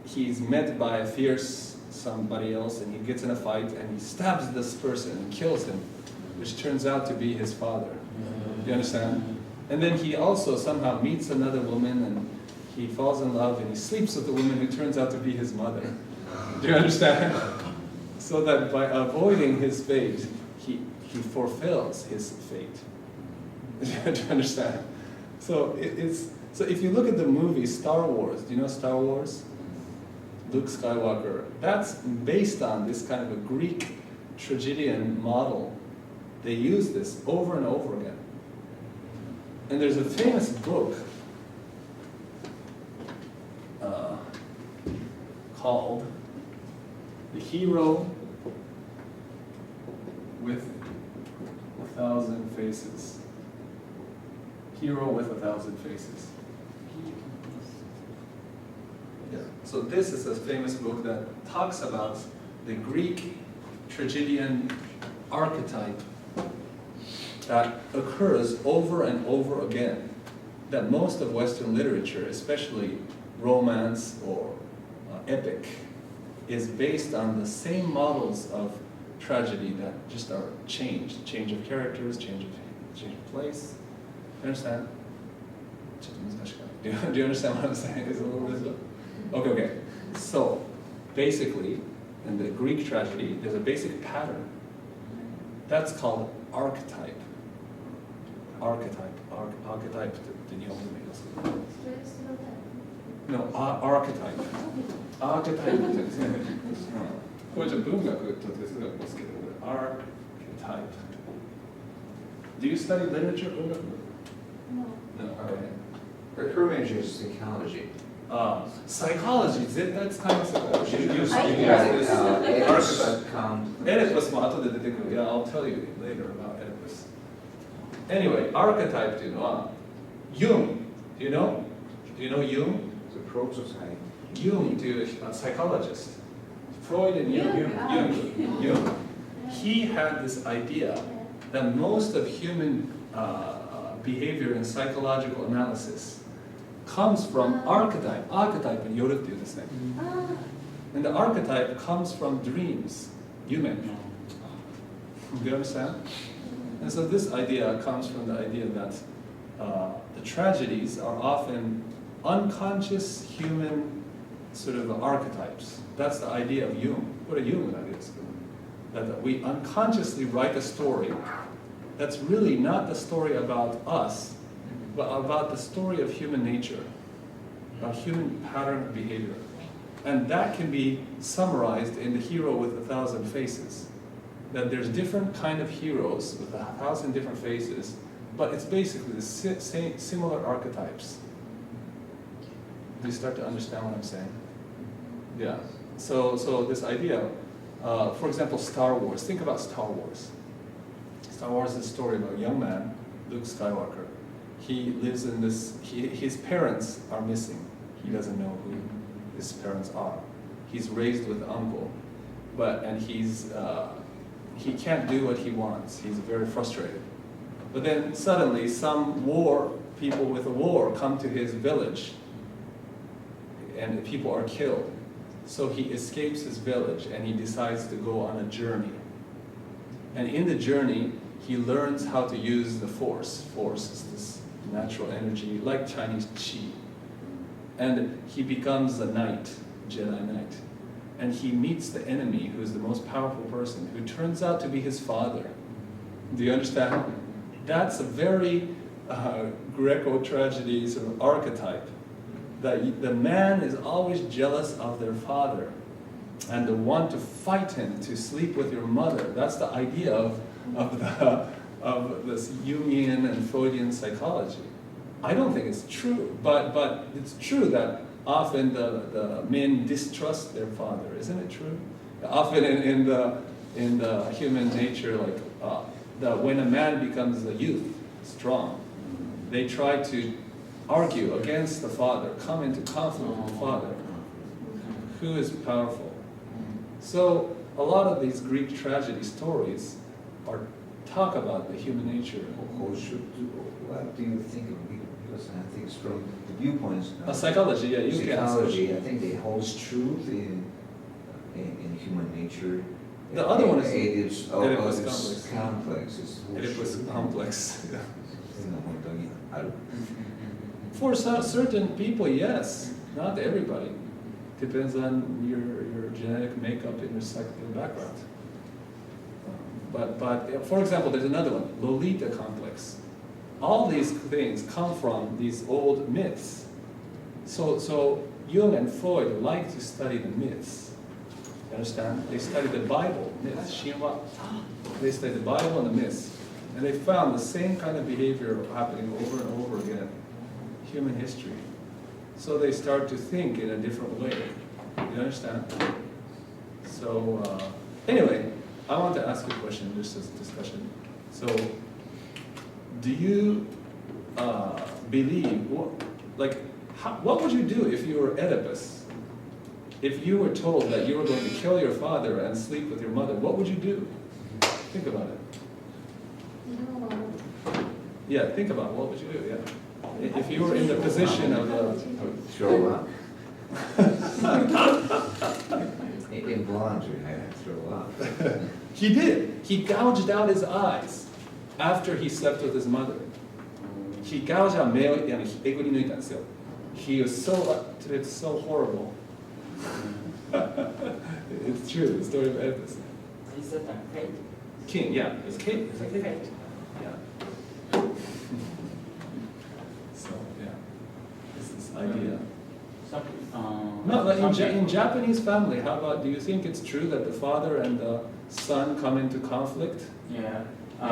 he's met by a fierce somebody else, and he gets in a fight, and he stabs this person and kills him, which turns out to be his father. You understand? And then he also somehow meets another woman, and he falls in love, and he sleeps with the woman who turns out to be his mother. Do you understand? So that by avoiding his fate, he fulfills his fate. Do you understand? So so if you look at the movie Star Wars, do you know Star Wars? Luke Skywalker, that's based on this kind of a Greek tragedian model. They use this over and over again. And there's a famous book called The Hero with 1,000 Faces. Hero with 1,000 Faces. Yeah. So this is a famous book that talks about the Greek tragedian archetype that occurs over and over again. That most of Western literature, especially romance or epic, is based on the same models of tragedy that just are changed. Change of characters, change of place. You understand? Do you understand what I'm saying? Is it a little bit? Okay. So, basically, in the Greek tragedy, there's a basic pattern. That's called archetype. Archetype. Archetype. No, archetype. Archetype. これじゃ文学と哲学ですけど、archetype. Do you study literature? No. No. Okay. Her major is psychology. Psychology 絶対使いますよ。Oedipus も後で出てくる。Yeah, I'll tell you later about Oedipus. Anyway, archetype というのは Jung. Do you know? Do you know Jung? The prototype. Jung という psychologist. Freud and Jung. He had this idea that most of human behavior in psychological analysis comes from archetype. Archetype によるっていうんですね。And the archetype comes from dreams. 夢。Do you understand? And so this idea comes from the idea that the tragedies are often unconscious human sort of archetypes. That's the idea of Jung. What a Jung that is. That we unconsciously write a story that's really not the story about us, but about the story of human nature, about human pattern of behavior. And that can be summarized in the hero with 1,000 faces. That there's different kind of heroes with 1,000 different faces, but it's basically the same similar archetypes. Do you start to understand what I'm saying? Yeah. So this idea, for example, Star Wars. Think about Star Wars. Star Wars is a story about a young man, Luke Skywalker. He lives in this, his parents are missing. He doesn't know who his parents are. He's raised with an uncle, and he can't do what he wants. He's very frustrated. But then suddenly some people with a war come to his village, and people are killed. So he escapes his village and he decides to go on a journey. And in the journey, he learns how to use the force. Force is this natural energy, like Chinese qi. And he becomes a knight, Jedi Knight. And he meets the enemy, who is the most powerful person, who turns out to be his father. Do you understand? That's a very Greco-tragedy sort of archetype. the man is always jealous of their father and they want to fight him to sleep with your mother. That's the idea of this Jungian and Freudian psychology. I don't think it's true, but it's true that often the men distrust their father, isn't it true? Often in the human nature, like when a man becomes a youth, strong, they try to argue against the father, come into conflict with the father, who is powerful. So a lot of these Greek tragedy stories talk about the human nature. What do you think of? Because I think from the viewpoints. Psychology, yeah, you psychology, I think it holds truth in human nature. The other one is Oedipus complex. Oedipus complex. For certain people, yes. Not everybody. Depends on your genetic makeup and your background. But for example, there's another one, Lolita complex. All these things come from these old myths. So Jung and Freud like to study the myths. You understand? They study the Bible, myths, Shinwa. They study the Bible and the myths. And they found the same kind of behavior happening over and over again in human history. So they start to think in a different way. You understand? So anyway, I want to ask you a question, just as a discussion. So do you believe, what would you do if you were Oedipus? If you were told that you were going to kill your father and sleep with your mother, what would you do? Think about it. Yeah, think about what would you do, yeah. If you were in the position of throw up. Involuntary, I throw up. He did. He gouged out his eyes after he slept with his mother. He gouged out male, he was so horrible. It's true, the story of Oedipus. Is that a fate? King, yeah, it's king. It's a fate. Yeah. So, yeah, it's this idea. No, but in Japanese family, how about, do you think it's true that the father and the son come into conflict? Yeah. I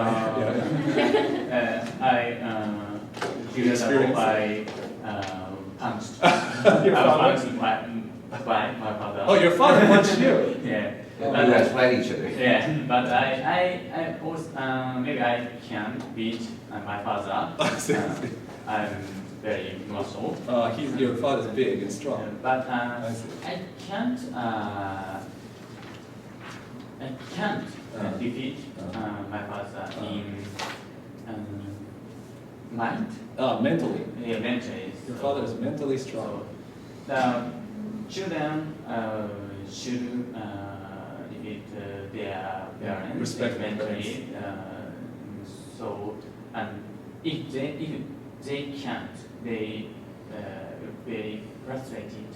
punched. By my father. Oh, your father punched you? Yeah. You guys fight each other. Yeah, but I also, maybe I can beat my father. I'm very muscle. Your father's big and strong. But I can't defeat my father in mind. Mentally. Yeah, mentally. Your father is mentally strong. So the children should defeat their parents Respect mentally. So, and if they can't, they very frustrated.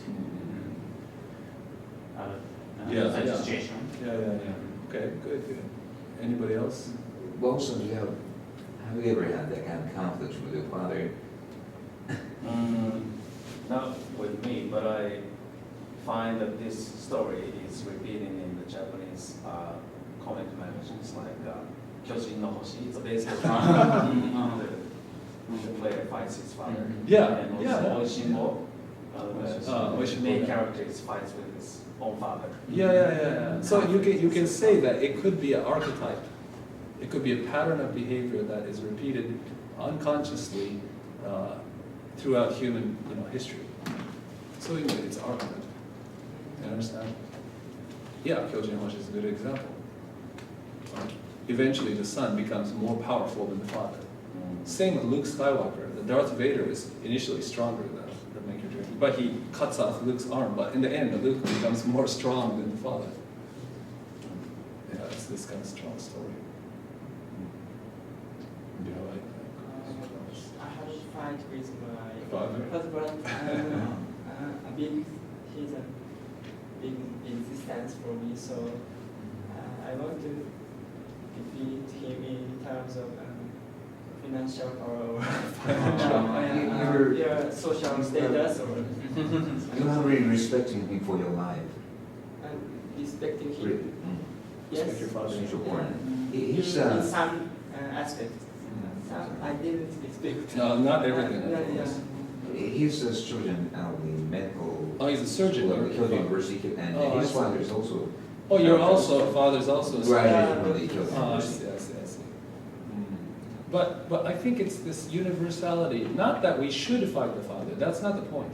Such a situation. Yeah. Okay, good. Anybody else? Wilson, have you ever had that kind of conflict with your father? Not with me, but I find that this story is repeating in the Japanese comic magazines like Kyojin no Hoshi. It's a baseball game. The player fights his father. Yeah, And yeah. also Oishinbo, the main character fights with his own father. Yeah. So you can say that it could be an archetype. It could be a pattern of behavior that is repeated unconsciously throughout human history. So it's archetype. You understand? Yeah, Kyojin Hoshi is a good example. Eventually the son becomes more powerful than the father. Same with Luke Skywalker. The Darth Vader is initially stronger than the main character, but he cuts off Luke's arm. But in the end, Luke becomes more strong than the father. Yeah, it's this kind of strong story. Do you have like I have a fight with my Father? husband. He's a big resistance for me, so I want to defeat him in terms of financial or You your social status or You have really respecting him for your life. respecting him. Really. Yes. Respect your father. It's important. He's In some aspects. Some I didn't respect. No, not everything. No, of yeah. course. He's a student at the medical. Oh, he's a surgeon. School at Kyoto University, and Oh, I his see. father is also. Oh, your father's also a surgeon. Graduated from the Kyoto Oh, I University. see, I see, I see. But I think it's this universality, not that we should fight the father, that's not the point.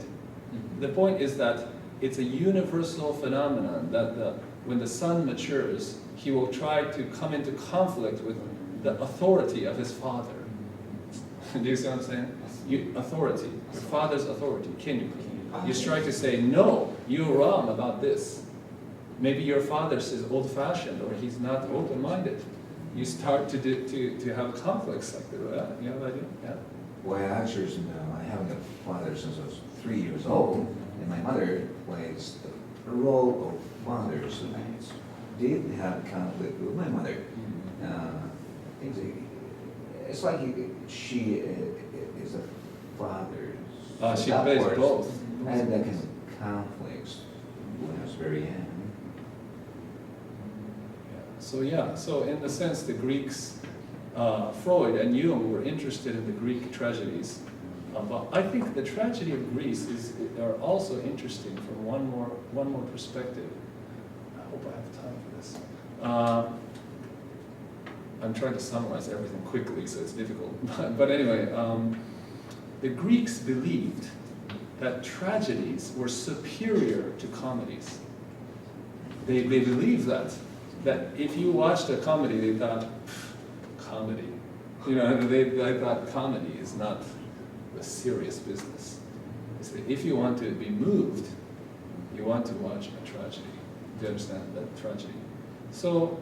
The point is that it's a universal phenomenon that when the son matures, he will try to come into conflict with the authority of his father. Do you see what I'm saying? Authority, your father's authority, kinyu. You try to say, no, you're wrong about this. Maybe your father is old-fashioned or he's not open-minded. You start to have conflicts like that. You have an idea? Yeah. Well, actually, I have a father since I was 3 years old, and my mother plays the role of father, so I did have conflict with my mother. It's like she is a father. She plays both. I had that kind of conflicts when I was very young. So in the sense, the Greeks, Freud and Jung were interested in the Greek tragedies. But I think the tragedy of Greece are also interesting from one more perspective. I hope I have time for this. I'm trying to summarize everything quickly, so it's difficult. But anyway, the Greeks believed that tragedies were superior to comedies. They believed that if you watched a comedy, they thought, comedy. They thought comedy is not a serious business. If you want to be moved, you want to watch a tragedy. Do you understand that tragedy? So,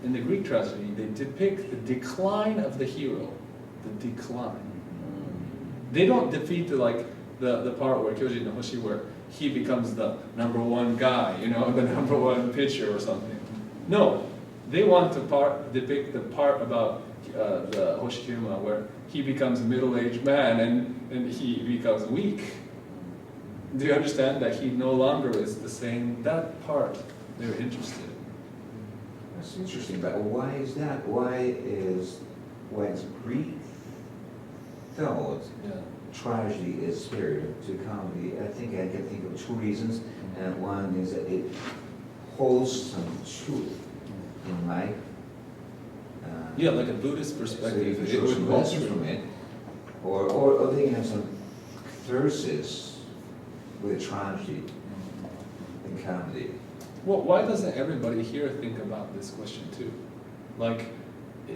in the Greek tragedy, they depict the decline of the hero. The decline. They don't defeat the part where Kyoji no Hoshi, where he becomes the #1 guy, the #1 pitcher or something. No, they want to depict the part about the Hoshikuma where he becomes a middle-aged man and he becomes weak. Do you understand that he no longer is the same? That part they're interested in. That's interesting, but why is that? Why is Greek thought tragedy is superior to comedy? I think I can think of two reasons, and one is that it holds some truth in life. Like a Buddhist perspective, so it you would show hold some true. from it, or they have some catharsis with tragedy in comedy. Well, why doesn't everybody here think about this question too? Like,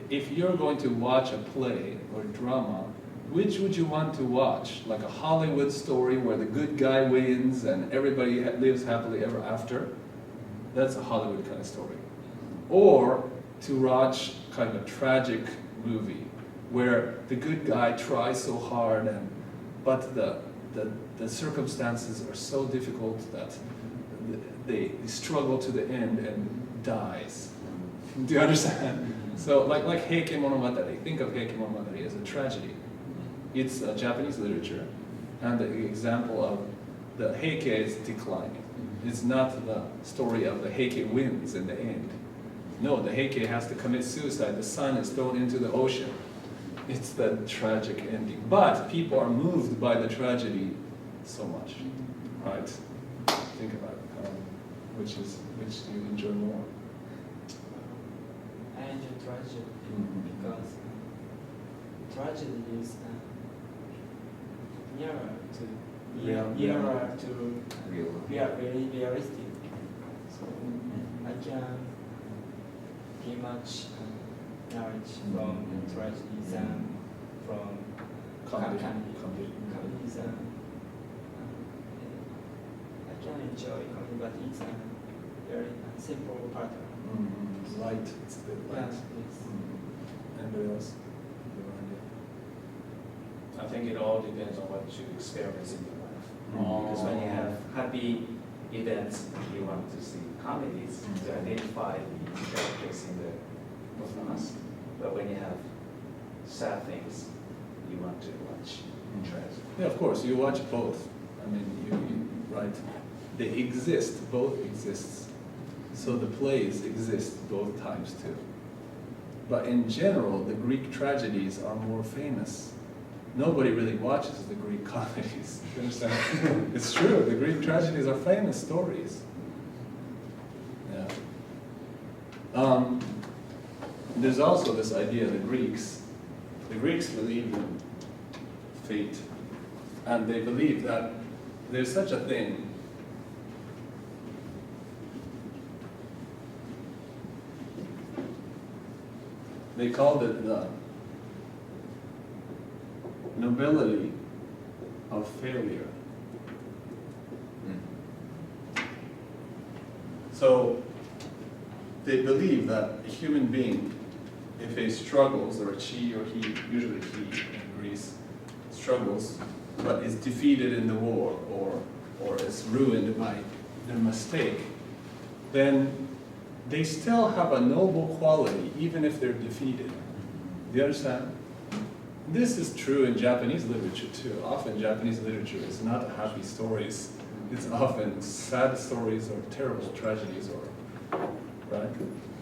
if you're going to watch a play or drama, which would you want to watch? Like a Hollywood story where the good guy wins and everybody lives happily ever after? That's a Hollywood kind of story. Or to watch kind of a tragic movie where the good guy tries so hard but the circumstances are so difficult that they struggle to the end and dies. Do you understand? So like Heike Monogatari, think of Heike Monogatari as a tragedy. It's Japanese literature, and the example of the Heike is declining. It's not the story of the Heike wins in the end. No, the Heike has to commit suicide. The son is thrown into the ocean. It's the tragic ending. But people are moved by the tragedy so much, right? Think about it. Which do you enjoy more? I enjoy tragedy because tragedy is nearer to very realistic. So I can gain much knowledge from tragedies and from comedies. I can enjoy comedy, but it's a very simple pattern. Light. It's a bit light. Yes. Anybody else? I think it all depends on what you experience in your life. Because when you have happy events, you want to see comedies to identify the characters in the performance. But when you have sad things, you want to watch Yeah, of course, you watch both. I mean, right? They exist, both exists. So the plays exist both times too. But in general, the Greek tragedies are more famous. Nobody really watches the Greek comedies. You understand? It's true, the Greek tragedies are famous stories. Yeah. There's also this idea, the Greeks believe in fate. And they believe that there's such a thing. They called it the nobility of failure. So they believe that a human being, if he struggles, or she or he, usually he in Greece, struggles, but is defeated in the war or is ruined by their mistake, then they still have a noble quality even if they're defeated. Do you understand? This is true in Japanese literature too. Often Japanese literature is not happy stories. It's often sad stories or terrible tragedies, or right?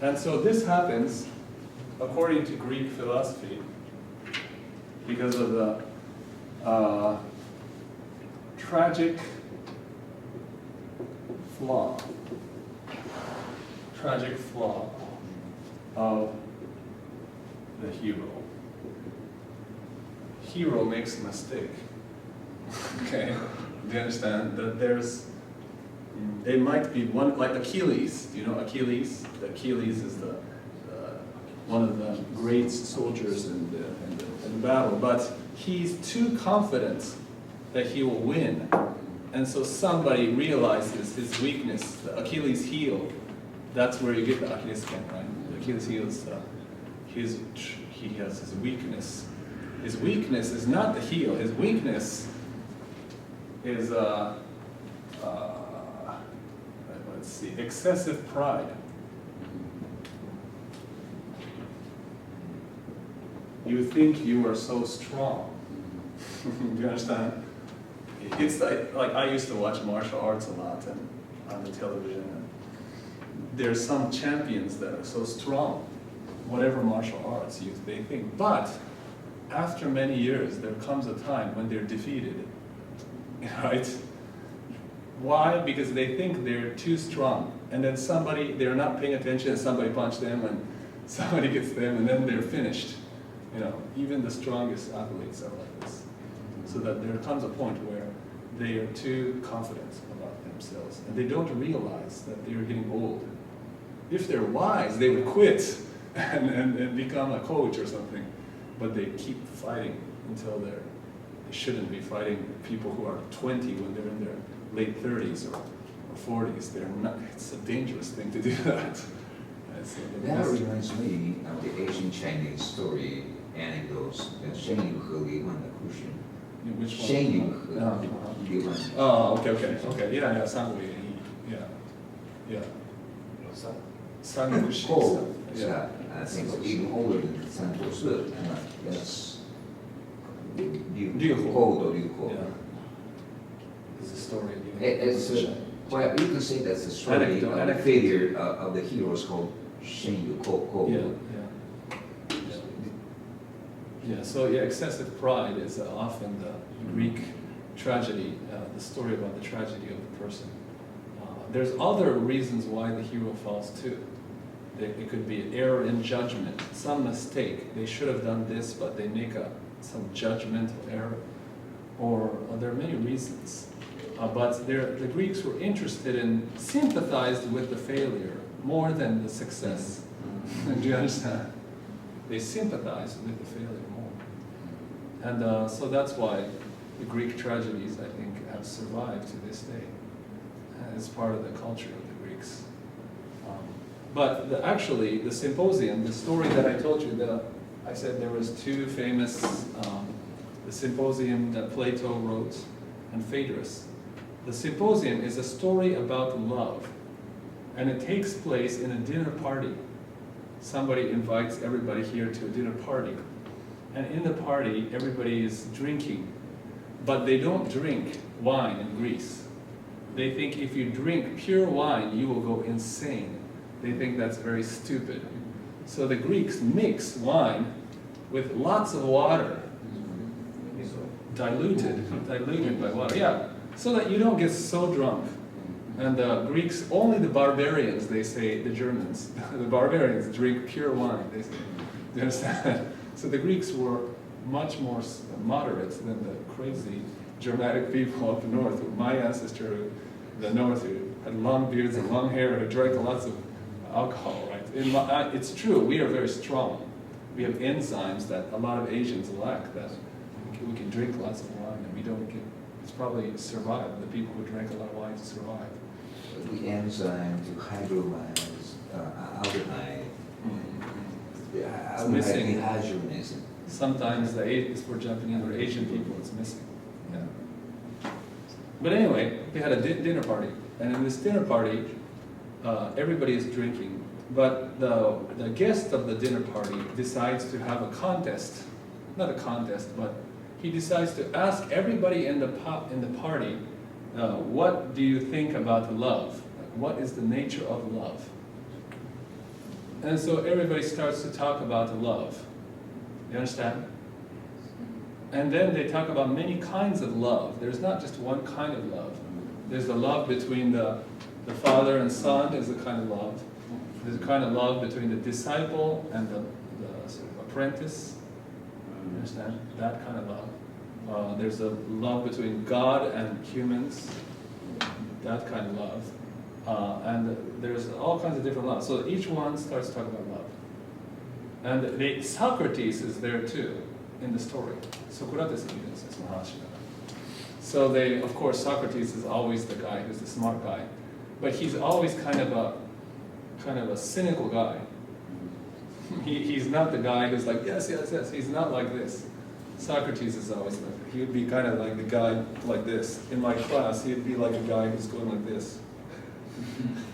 And so this happens according to Greek philosophy because of the tragic flaw of the hero. Hero makes a mistake. Okay, do you understand that there might be one, like Achilles. Do you know Achilles? Achilles is the one of the great soldiers in the battle, but he's too confident that he will win. And so somebody realizes his weakness, the Achilles heel. That's where you get the Achilles skin, right? The Achilles heel is he has his weakness. His weakness is not the heel. His weakness is let's see, excessive pride. You think you are so strong. Do you understand? It's like I used to watch martial arts a lot and on the television. And there's some champions that are so strong, whatever martial arts they think. But after many years, there comes a time when they're defeated, right? Why? Because they think they're too strong. And then they're not paying attention, and somebody punched them, and somebody gets them, and then they're finished. You know, even the strongest athletes are like this. So that there comes a point where they are too confident about themselves, and they don't realize that they're getting old. If they're wise, they would quit and become a coach or something. But they keep fighting until they shouldn't be fighting people who are 20 when they're in their late 30s or 40s. They're not. It's a dangerous thing to do that. That reminds me of the ancient Chinese story anecdotes, the 生与和离患的故事。 Which one? 生与和离患。 Oh, okay. Yeah, 三位一 yeah. 三个是 Cold, yeah. I think even older than 三国志, that's 六国 cold or 六国. Yeah. It's a story of It's well, you can say that's the story of the failure of the heroes called 生与 cold. Yeah, so excessive pride is often the Greek tragedy, the story about the tragedy of the person. There's other reasons why the hero falls too. It could be an error in judgment, some mistake. They should have done this, but they make some judgmental error. Or there are many reasons. But the Greeks were interested in, sympathized with the failure more than the success. Do you understand? They sympathized with the failure more. And so that's why the Greek tragedies, I think, have survived to this day. It's part of the culture of the Greeks. But actually, the symposium, the story that I told you, I said there was two famous, the symposium that Plato wrote and Phaedrus. The symposium is a story about love, and it takes place in a dinner party. Somebody invites everybody here to a dinner party, and in the party, everybody is drinking but they don't drink wine in Greece. They think if you drink pure wine, you will go insane. They think that's very stupid. So the Greeks mix wine with lots of water, diluted by water. Yeah, so that you don't get so drunk. And the Greeks, only the barbarians, they say, the Germans, the barbarians drink pure wine, they say. Do you understand? So the Greeks were much more moderate than the crazy Germanic people up north. My ancestor, the north, who had long beards and long hair, who drank lots of alcohol, right? It's true, we are very strong. We have enzymes that a lot of Asians lack, that we can drink lots of wine and we don't get, it's probably survived. The people who drank a lot of wine survived. The enzyme to hydrolyze aldehyde. It's missing. Dehydrogenase. Sometimes for Japanese or Asian people, it's missing. Yeah. But anyway, we had a dinner party, and in this dinner party, everybody is drinking. But the guest of the dinner party decides to have a contest, not a contest, but he decides to ask everybody in the party, what do you think about love? What is the nature of love? And so everybody starts to talk about love. You understand? And then they talk about many kinds of love. There's not just one kind of love. There's the love between the father and son is a kind of love. There's a kind of love between the disciple and the sort of apprentice. You understand? That kind of love. There's a love between God and humans. That kind of love. And there's all kinds of different love. So each one starts talking about love. And Socrates is there too in the story. Socrates is So of course, Socrates is always the guy who's the smart guy, but he's always kind of a cynical guy. He's not the guy who's like, yes, yes, yes. He's not like this. Socrates is always like, he would be kind of like the guy like this. In my class, he'd be like a guy who's going like this.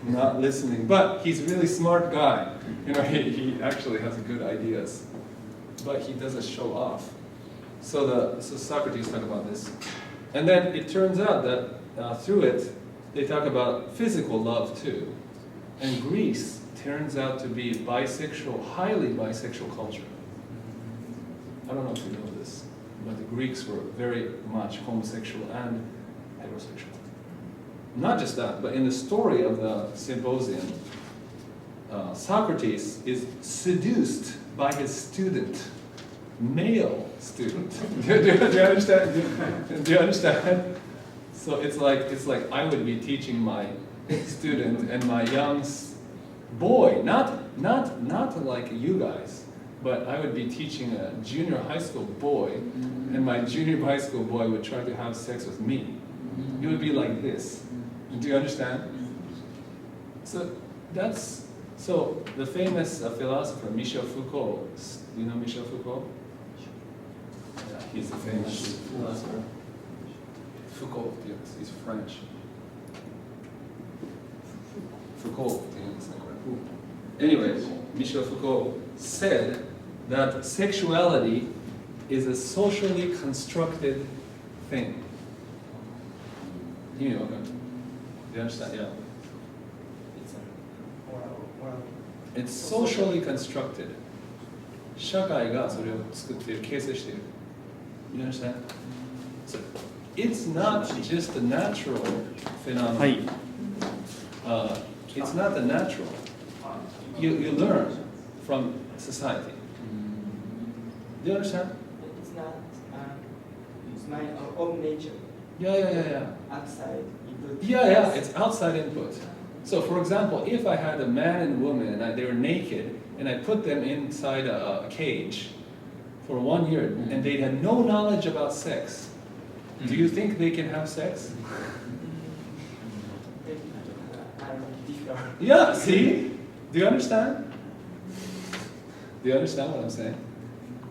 Not listening, but he's a really smart guy. You know, he actually has good ideas, but he doesn't show off. So Socrates talk about this, and then it turns out that through it they talk about physical love too, and Greece turns out to be bisexual, highly bisexual culture. I don't know if you know this, but the Greeks were very much homosexual and heterosexual. Not just that, but in the story of the symposium, Socrates is seduced by his student, male student. do you understand? Do you understand? So it's like I would be teaching my student and my young boy, not like you guys, but I would be teaching a junior high school boy, and my junior high school boy would try to have sex with me. It would be like this. Do you understand? So the famous philosopher Michel Foucault. Do you know Michel Foucault? Yeah, he's a famous philosopher. Foucault, yes, he's French. Foucault, anyway, Michel Foucault said that sexuality is a socially constructed thing. You know, okay? Do you understand? Yeah. It's socially constructed. 社会がそれを作っている、形成している。You understand? So it's not just a natural phenomenon. It's not the natural. You learn from society. Do you understand? It's not. It's my own nature. Yeah. Outside input. Yeah, it's outside input. So for example, if I had a man and woman and they were naked and I put them inside a cage for 1 year and they had no knowledge about sex, do you think they can have sex? Yeah, see? Do you understand? Do you understand what I'm saying?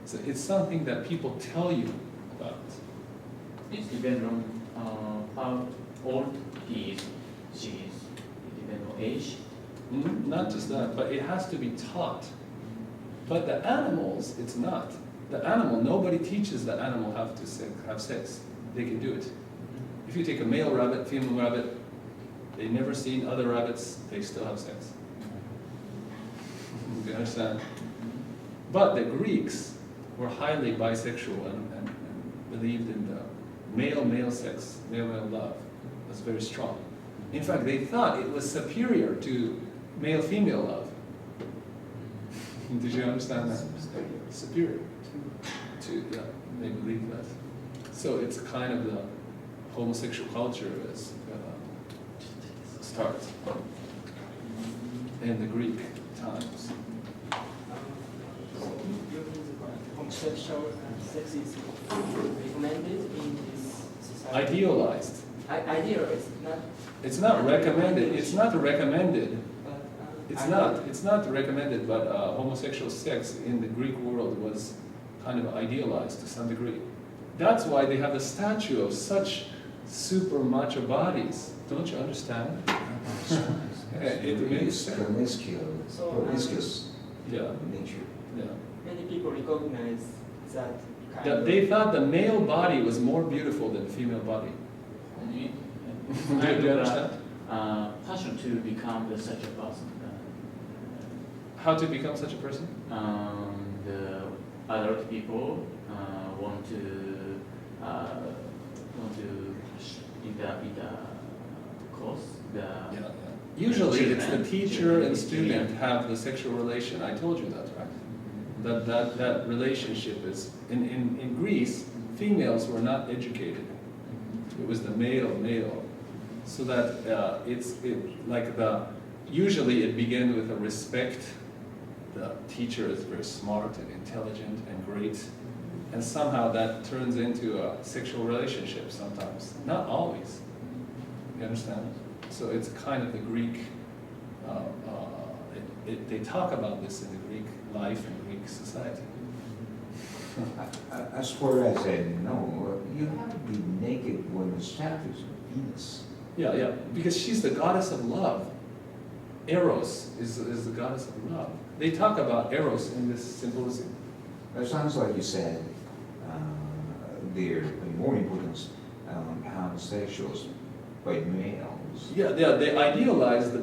So it's something that people tell you about. It depends on how old she is. It depends on age. Not just that, but it has to be taught. But the animals, it's not. The animal, nobody teaches the animal how to have sex. they can do it. If you take a male rabbit, female rabbit, they've never seen other rabbits, they still have sex. You understand? But the Greeks were highly bisexual and believed in the male-male sex, male-male love was very strong. In fact, they thought it was superior to male-female love. Did you understand that? Superior to, yeah, they believe that. So it's kind of the homosexual culture is starts in the Greek times. Homosexual sex is recommended in this society? Idealized. Idealized, not... It's not recommended. It's not recommended. But, It's not recommended, but homosexual sex in the Greek world was kind of idealized to some degree. That's why they have a statue of such super macho bodies. Don't you understand? It makes sense. Promiscuous Yeah, nature. yeah. many people recognize that kind That of... they thought the male body was more beautiful than the female body. Do you understand? Passion to become such a person. How to become such a person? The adult people want to in the course Yeah. Usually it's the teacher and student have the sexual relation. I told you that, right? That relationship is, in Greece, females were not educated. It was the male. So that usually it began with a respect. The teacher is very smart and intelligent and great. And somehow that turns into a sexual relationship sometimes. Not always. You understand? So it's kind of the Greek, they talk about this in the Greek life and Greek society. As far as I know, you have to be naked when the statues of Venus. Yeah, because she's the goddess of love. Eros is the goddess of love. They talk about Eros in this symbolism. It sounds like you said they're more important homosexuals by males. Yeah, they idealize the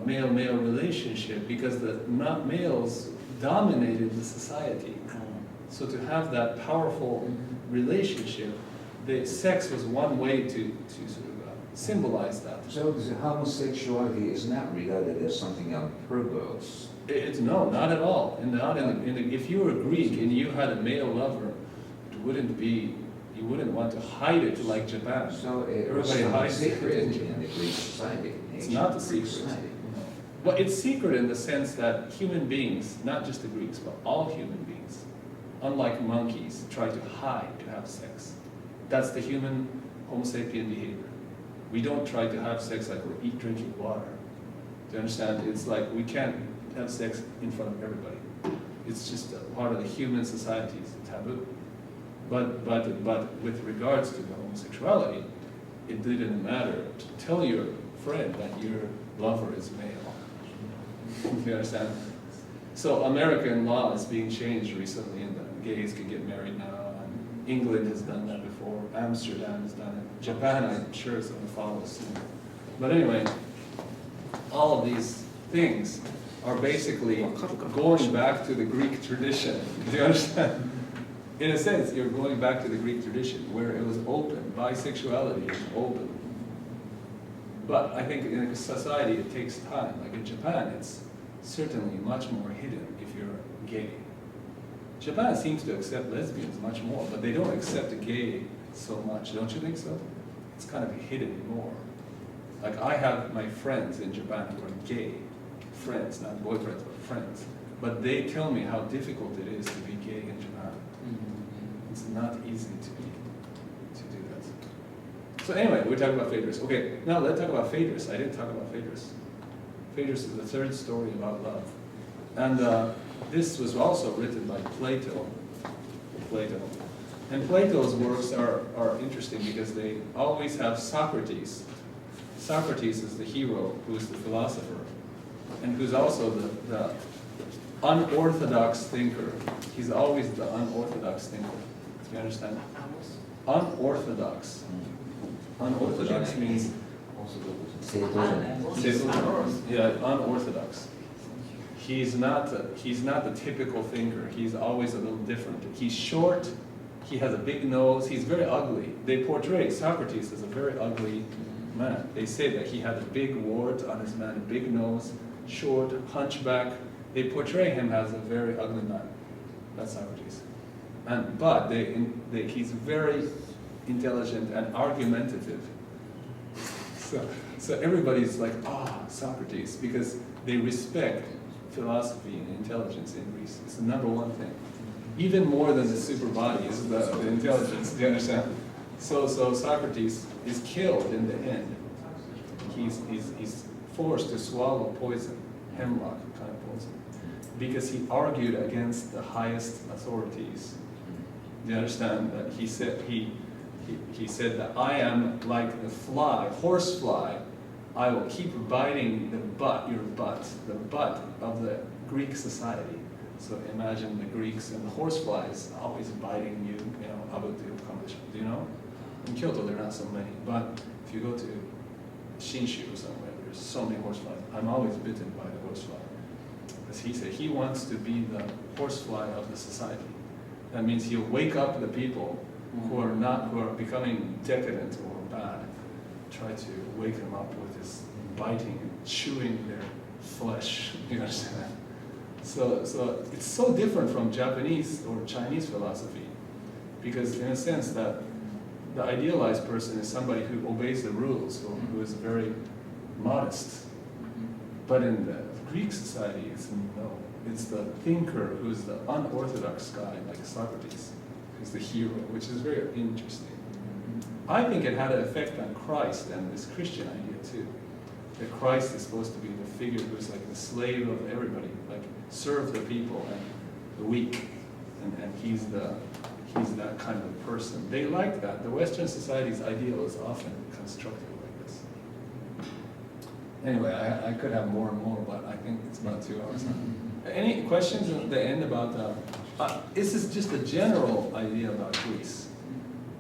male-male relationship because the males dominated the society. So to have that powerful relationship, the sex was one way to sort of symbolize that. So the homosexuality is not regarded as something perverse. No, not at all. If you were Greek and you had a male lover, it wouldn't be. You wouldn't want to hide it like Japan. So Everybody hides secret it. in the Greek society. It's not a secret. Society. Well, it's secret in the sense that human beings, not just the Greeks, but all human beings, unlike monkeys, try to hide to have sex. That's the human Homo sapien behavior. We don't try to have sex like we're drinking water. Do you understand? It's like we can't have sex in front of everybody. It's just a part of the human society's taboo. But with regards to the homosexuality, it didn't matter to tell your friend that your lover is male. You understand? So American law is being changed recently, and the gays can get married now. And England has done that before. Amsterdam has done it. Japan, I'm sure, is going to follow soon. But anyway, all of these things are basically going back to the Greek tradition. Do you understand? In a sense, you're going back to the Greek tradition where it was open. Bisexuality is open. But I think in a society it takes time. Like in Japan, it's certainly much more hidden if you're gay. Japan seems to accept lesbians much more, but they don't accept a gay so much. Don't you think so? It's kind of hidden more. Like I have my friends in Japan who are gay. Friends, not boyfriends, but friends. But they tell me how difficult it is to be gay in Japan. It's not easy to do that. So anyway, we're talking about Phaedrus. Okay, now let's talk about Phaedrus. I didn't talk about Phaedrus. Phaedrus is the third story about love. And this was also written by Plato. And Plato's works are interesting because they always have Socrates. Socrates is the hero who is the philosopher and who's also the unorthodox thinker. He's always the unorthodox thinker. Do you understand? unorthodox. Unorthodox means yeah, unorthodox. He's not the typical thinker. He's always a little different. He's short. He has a big nose. He's very ugly. They portray Socrates as a very ugly man. They say that he had a big wart on his man, a big nose, short, hunchback. They portray him as a very ugly man. That's Socrates. But he's very intelligent and argumentative. So everybody's like, Socrates, because they respect philosophy and intelligence in Greece. It's the number one thing. Even more than the super body is the intelligence, do you understand? So Socrates is killed in the end. He's forced to swallow poison, hemlock kind of poison, because he argued against the highest authorities. Do you understand that he said that I am like the fly, horsefly. I will keep biting the butt of the Greek society. So imagine the Greeks and the horseflies always biting you, do you know? In Kyoto there are not so many, but if you go to Shinshu or somewhere, there's so many horseflies. I'm always bitten by the horsefly. Because he said he wants to be the horsefly of the society. That means he'll wake up the people who are becoming decadent or bad, try to wake them up with his biting and chewing their flesh, you understand? So it's so different from Japanese or Chinese philosophy, because in a sense that the idealized person is somebody who obeys the rules or who is very modest. But in the Greek society, it's the thinker who's the unorthodox guy, like Socrates, who's the hero, which is very interesting. I think it had an effect on Christ and this Christian idea too. That Christ is supposed to be the figure who's like the slave of everybody, like serve the people and the weak, and he's that kind of person. They like that. The Western society's ideal is often constructed like this. Anyway, I could have more and more, but I think it's about 2 hours now. Any questions at the end about, this is just a general idea about Greece.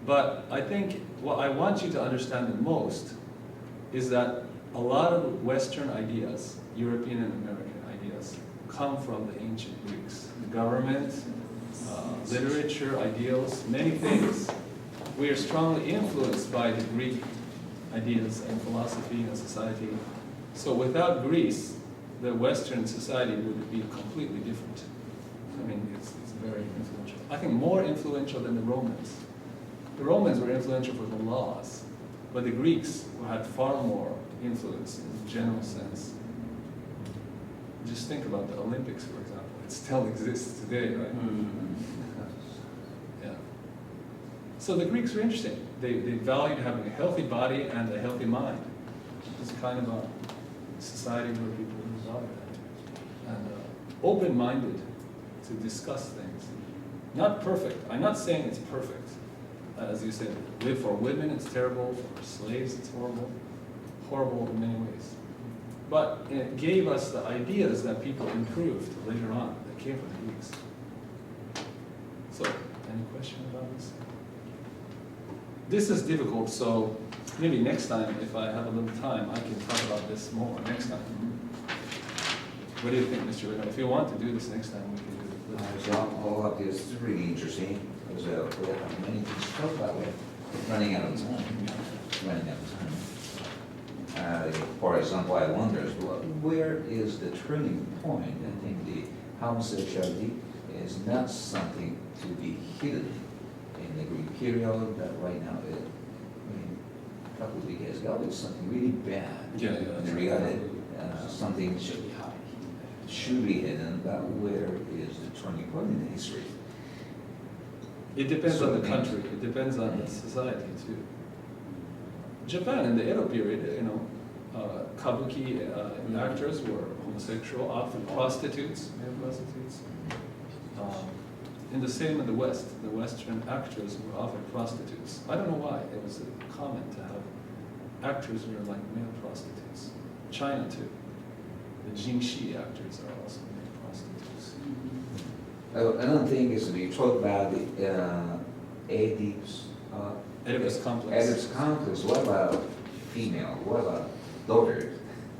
But I think what I want you to understand the most is that a lot of Western ideas, European and American ideas, come from the ancient Greeks. The government, literature, ideals, many things. We are strongly influenced by the Greek ideas and philosophy and society. So without Greece, the Western society would be completely different. I mean, it's very influential. I think more influential than the Romans. The Romans were influential for the laws, but the Greeks had far more influence in the general sense. Just think about the Olympics, for example. It still exists today, right? Yeah. So the Greeks were interesting. They valued having a healthy body and a healthy mind. It's kind of a society where people value that. And open-minded to discuss things. Not perfect. I'm not saying it's perfect. As you said, for women it's terrible, for slaves it's horrible. Horrible in many ways. But it gave us the ideas that people improved later on that came from the Greeks. So, any question about this? This is difficult, so maybe next time, if I have a little time, I can talk about this more next time. What do you think, Mr. Reno? If you want to do this next time, we can do it. So all of this is really interesting, because we have many things to talk about. We're running out of time. For example, I wonder, where is the turning point? I think the homosexuality is not something to be hidden in the Greek period, but right now, a couple of decades ago, it's something really bad. And regarded something should be hidden, but where is the turning point in the history? It depends on the country. It depends on the society too. Japan in the Edo period, kabuki actors were homosexual, often prostitutes, male prostitutes. In the same in the West, the Western actors were often prostitutes. I don't know why. It was common to have actors who were like male prostitutes. China too. The Jingxi actors are also male prostitutes. Another thing is we talk about the ethics Oedipus complex. Oedipus complex. What about female? What about daughter?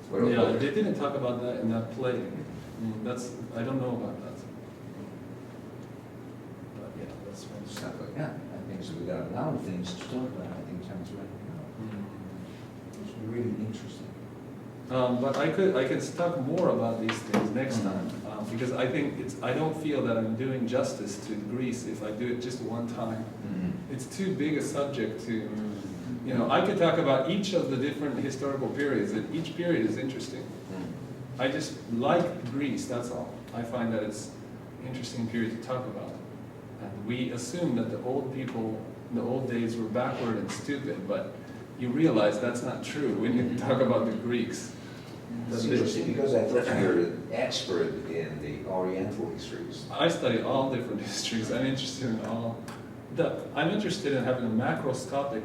What about Yeah, daughter? they didn't talk about that in that play. I don't know about that. But yeah, that's one. Stuff like that. I think so. We got a lot of things to talk about. I think Tom's right now. It's really interesting. But I can talk more about these things next time, because I think I don't feel that I'm doing justice to Greece if I do it just one time. It's too big a subject to, I could talk about each of the different historical periods, and each period is interesting. I just like Greece, that's all. I find that it's an interesting period to talk about. And we assume that the old people in the old days were backward and stupid, but you realize that's not true when you talk about the Greeks. That's interesting because I thought you were an expert in the Oriental histories. I study all different histories. I'm interested in all. I'm interested in having a macroscopic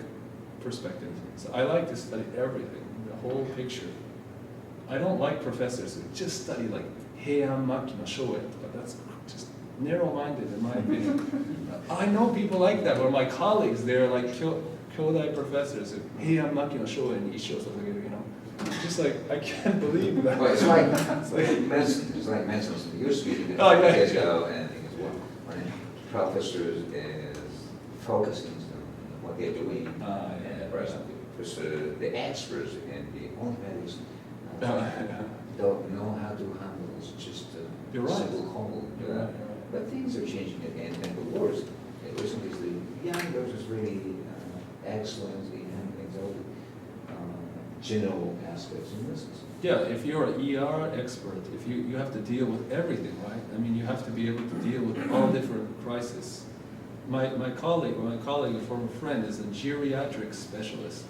perspective. So I like to study everything, the whole picture. I don't like professors who just study like Heian Maki no Shoei, but that's just narrow-minded in my opinion. I know people like that, but my colleagues, they're like Kyodai professors who Heian Maki no Shoei ni Issho Sotogeru, just like, I can't believe that. Well, it's like medicine. It's like medicine. It used to be Oh, yeah, years yeah. ago, and when a professor is focusing on what they're doing, and because the experts and the oncologist don't know how to handle just You're right. simple combo. You're right. But things are changing, and the words recently is the young girls is really excellent in handling those general aspects in business. Yeah, if you're an ER expert, if you have to deal with everything, right? I mean, you have to be able to deal with all different crises. My colleague, a former friend, is a geriatric specialist.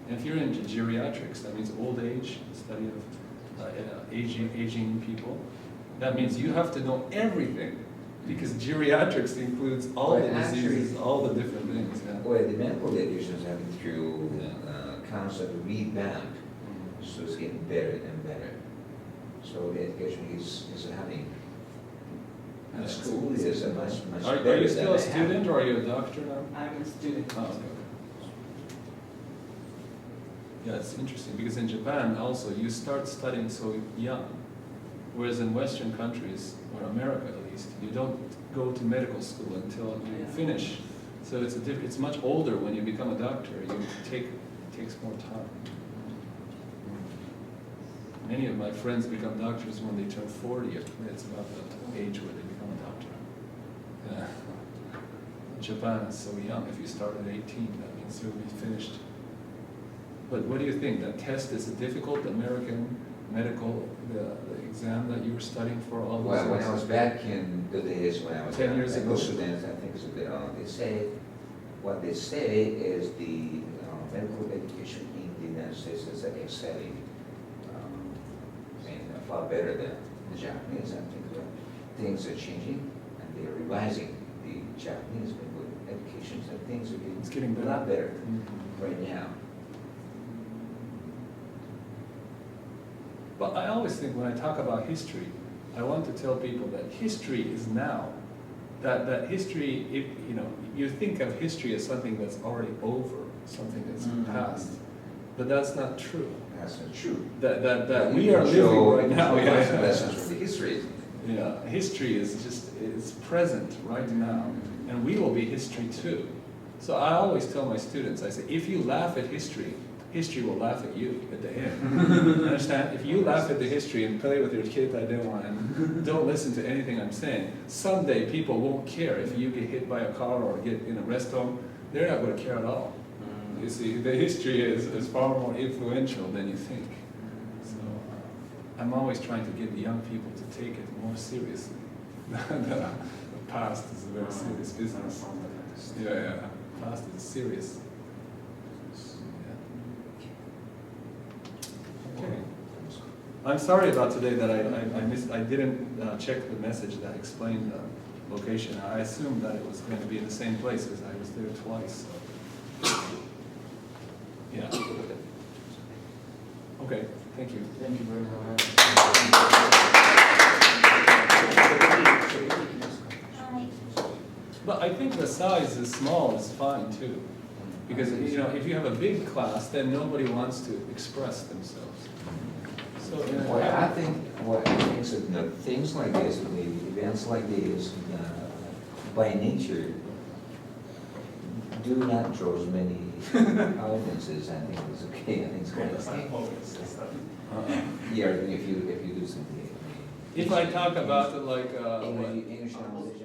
And if you're into geriatrics, that means old age, study of aging people. That means you have to know everything, because geriatrics includes all the diseases, all the different things. Yeah. Well, the medical education is having through concept revamp, so it's getting better and better. So the education is happening. And school is a much Are better you than still a I student, have. or are you a doctor now? I'm a student. Oh, okay. Yeah, it's interesting, because in Japan also, you start studying so young, whereas in Western countries, or America at least, you don't go to medical school until you finish. So it's much older when you become a doctor. It takes more time. Many of my friends become doctors when they turn 40. It's about the age where they become a doctor. Yeah. Japan is so young. If you start at 18, that means you'll be finished. But what do you think? That test is a difficult American medical the exam that you were studying for all those Well, when years? I was back in the days when I was 10 years ago. students, I think it's a bit what they say is the medical education in the United States is excelling and far better than the Japanese. I think things are changing and they're revising the Japanese medical education, so things are getting a lot better Mhm. right now. But I always think when I talk about history, I want to tell people that history is now. That history, you think of history as something that's already over, something that's past. But that's not true. That's not true. That we are living right now. Lessons from the history. Yeah, history is it's present right now, and we will be history too. So I always tell my students, I say, if you laugh at history, history will laugh at you at the end. Understand? If you laugh at the history and play with your keitai denwa and don't listen to anything I'm saying, someday people won't care if you get hit by a car or get in a rest home. They're not going to care at all. You see, the history is far more influential than you think. So I'm always trying to get the young people to take it more seriously. The past is a very serious business. Yeah. Past is serious. Okay. I'm sorry about today that I didn't check the message that explained the location. I assumed that it was going to be in the same place as I was there twice. So. Yeah. Okay, thank you. Thank you very much. Hi. But I think the size is small is fine too. Because, you know, if you have a big class, then nobody wants to express themselves. So, Well, I think so, you know, things like this, events like this, by nature, do not draw as many audiences. I think it's okay. I think it's quite okay. Yeah, if you do something. If I talk about like English language.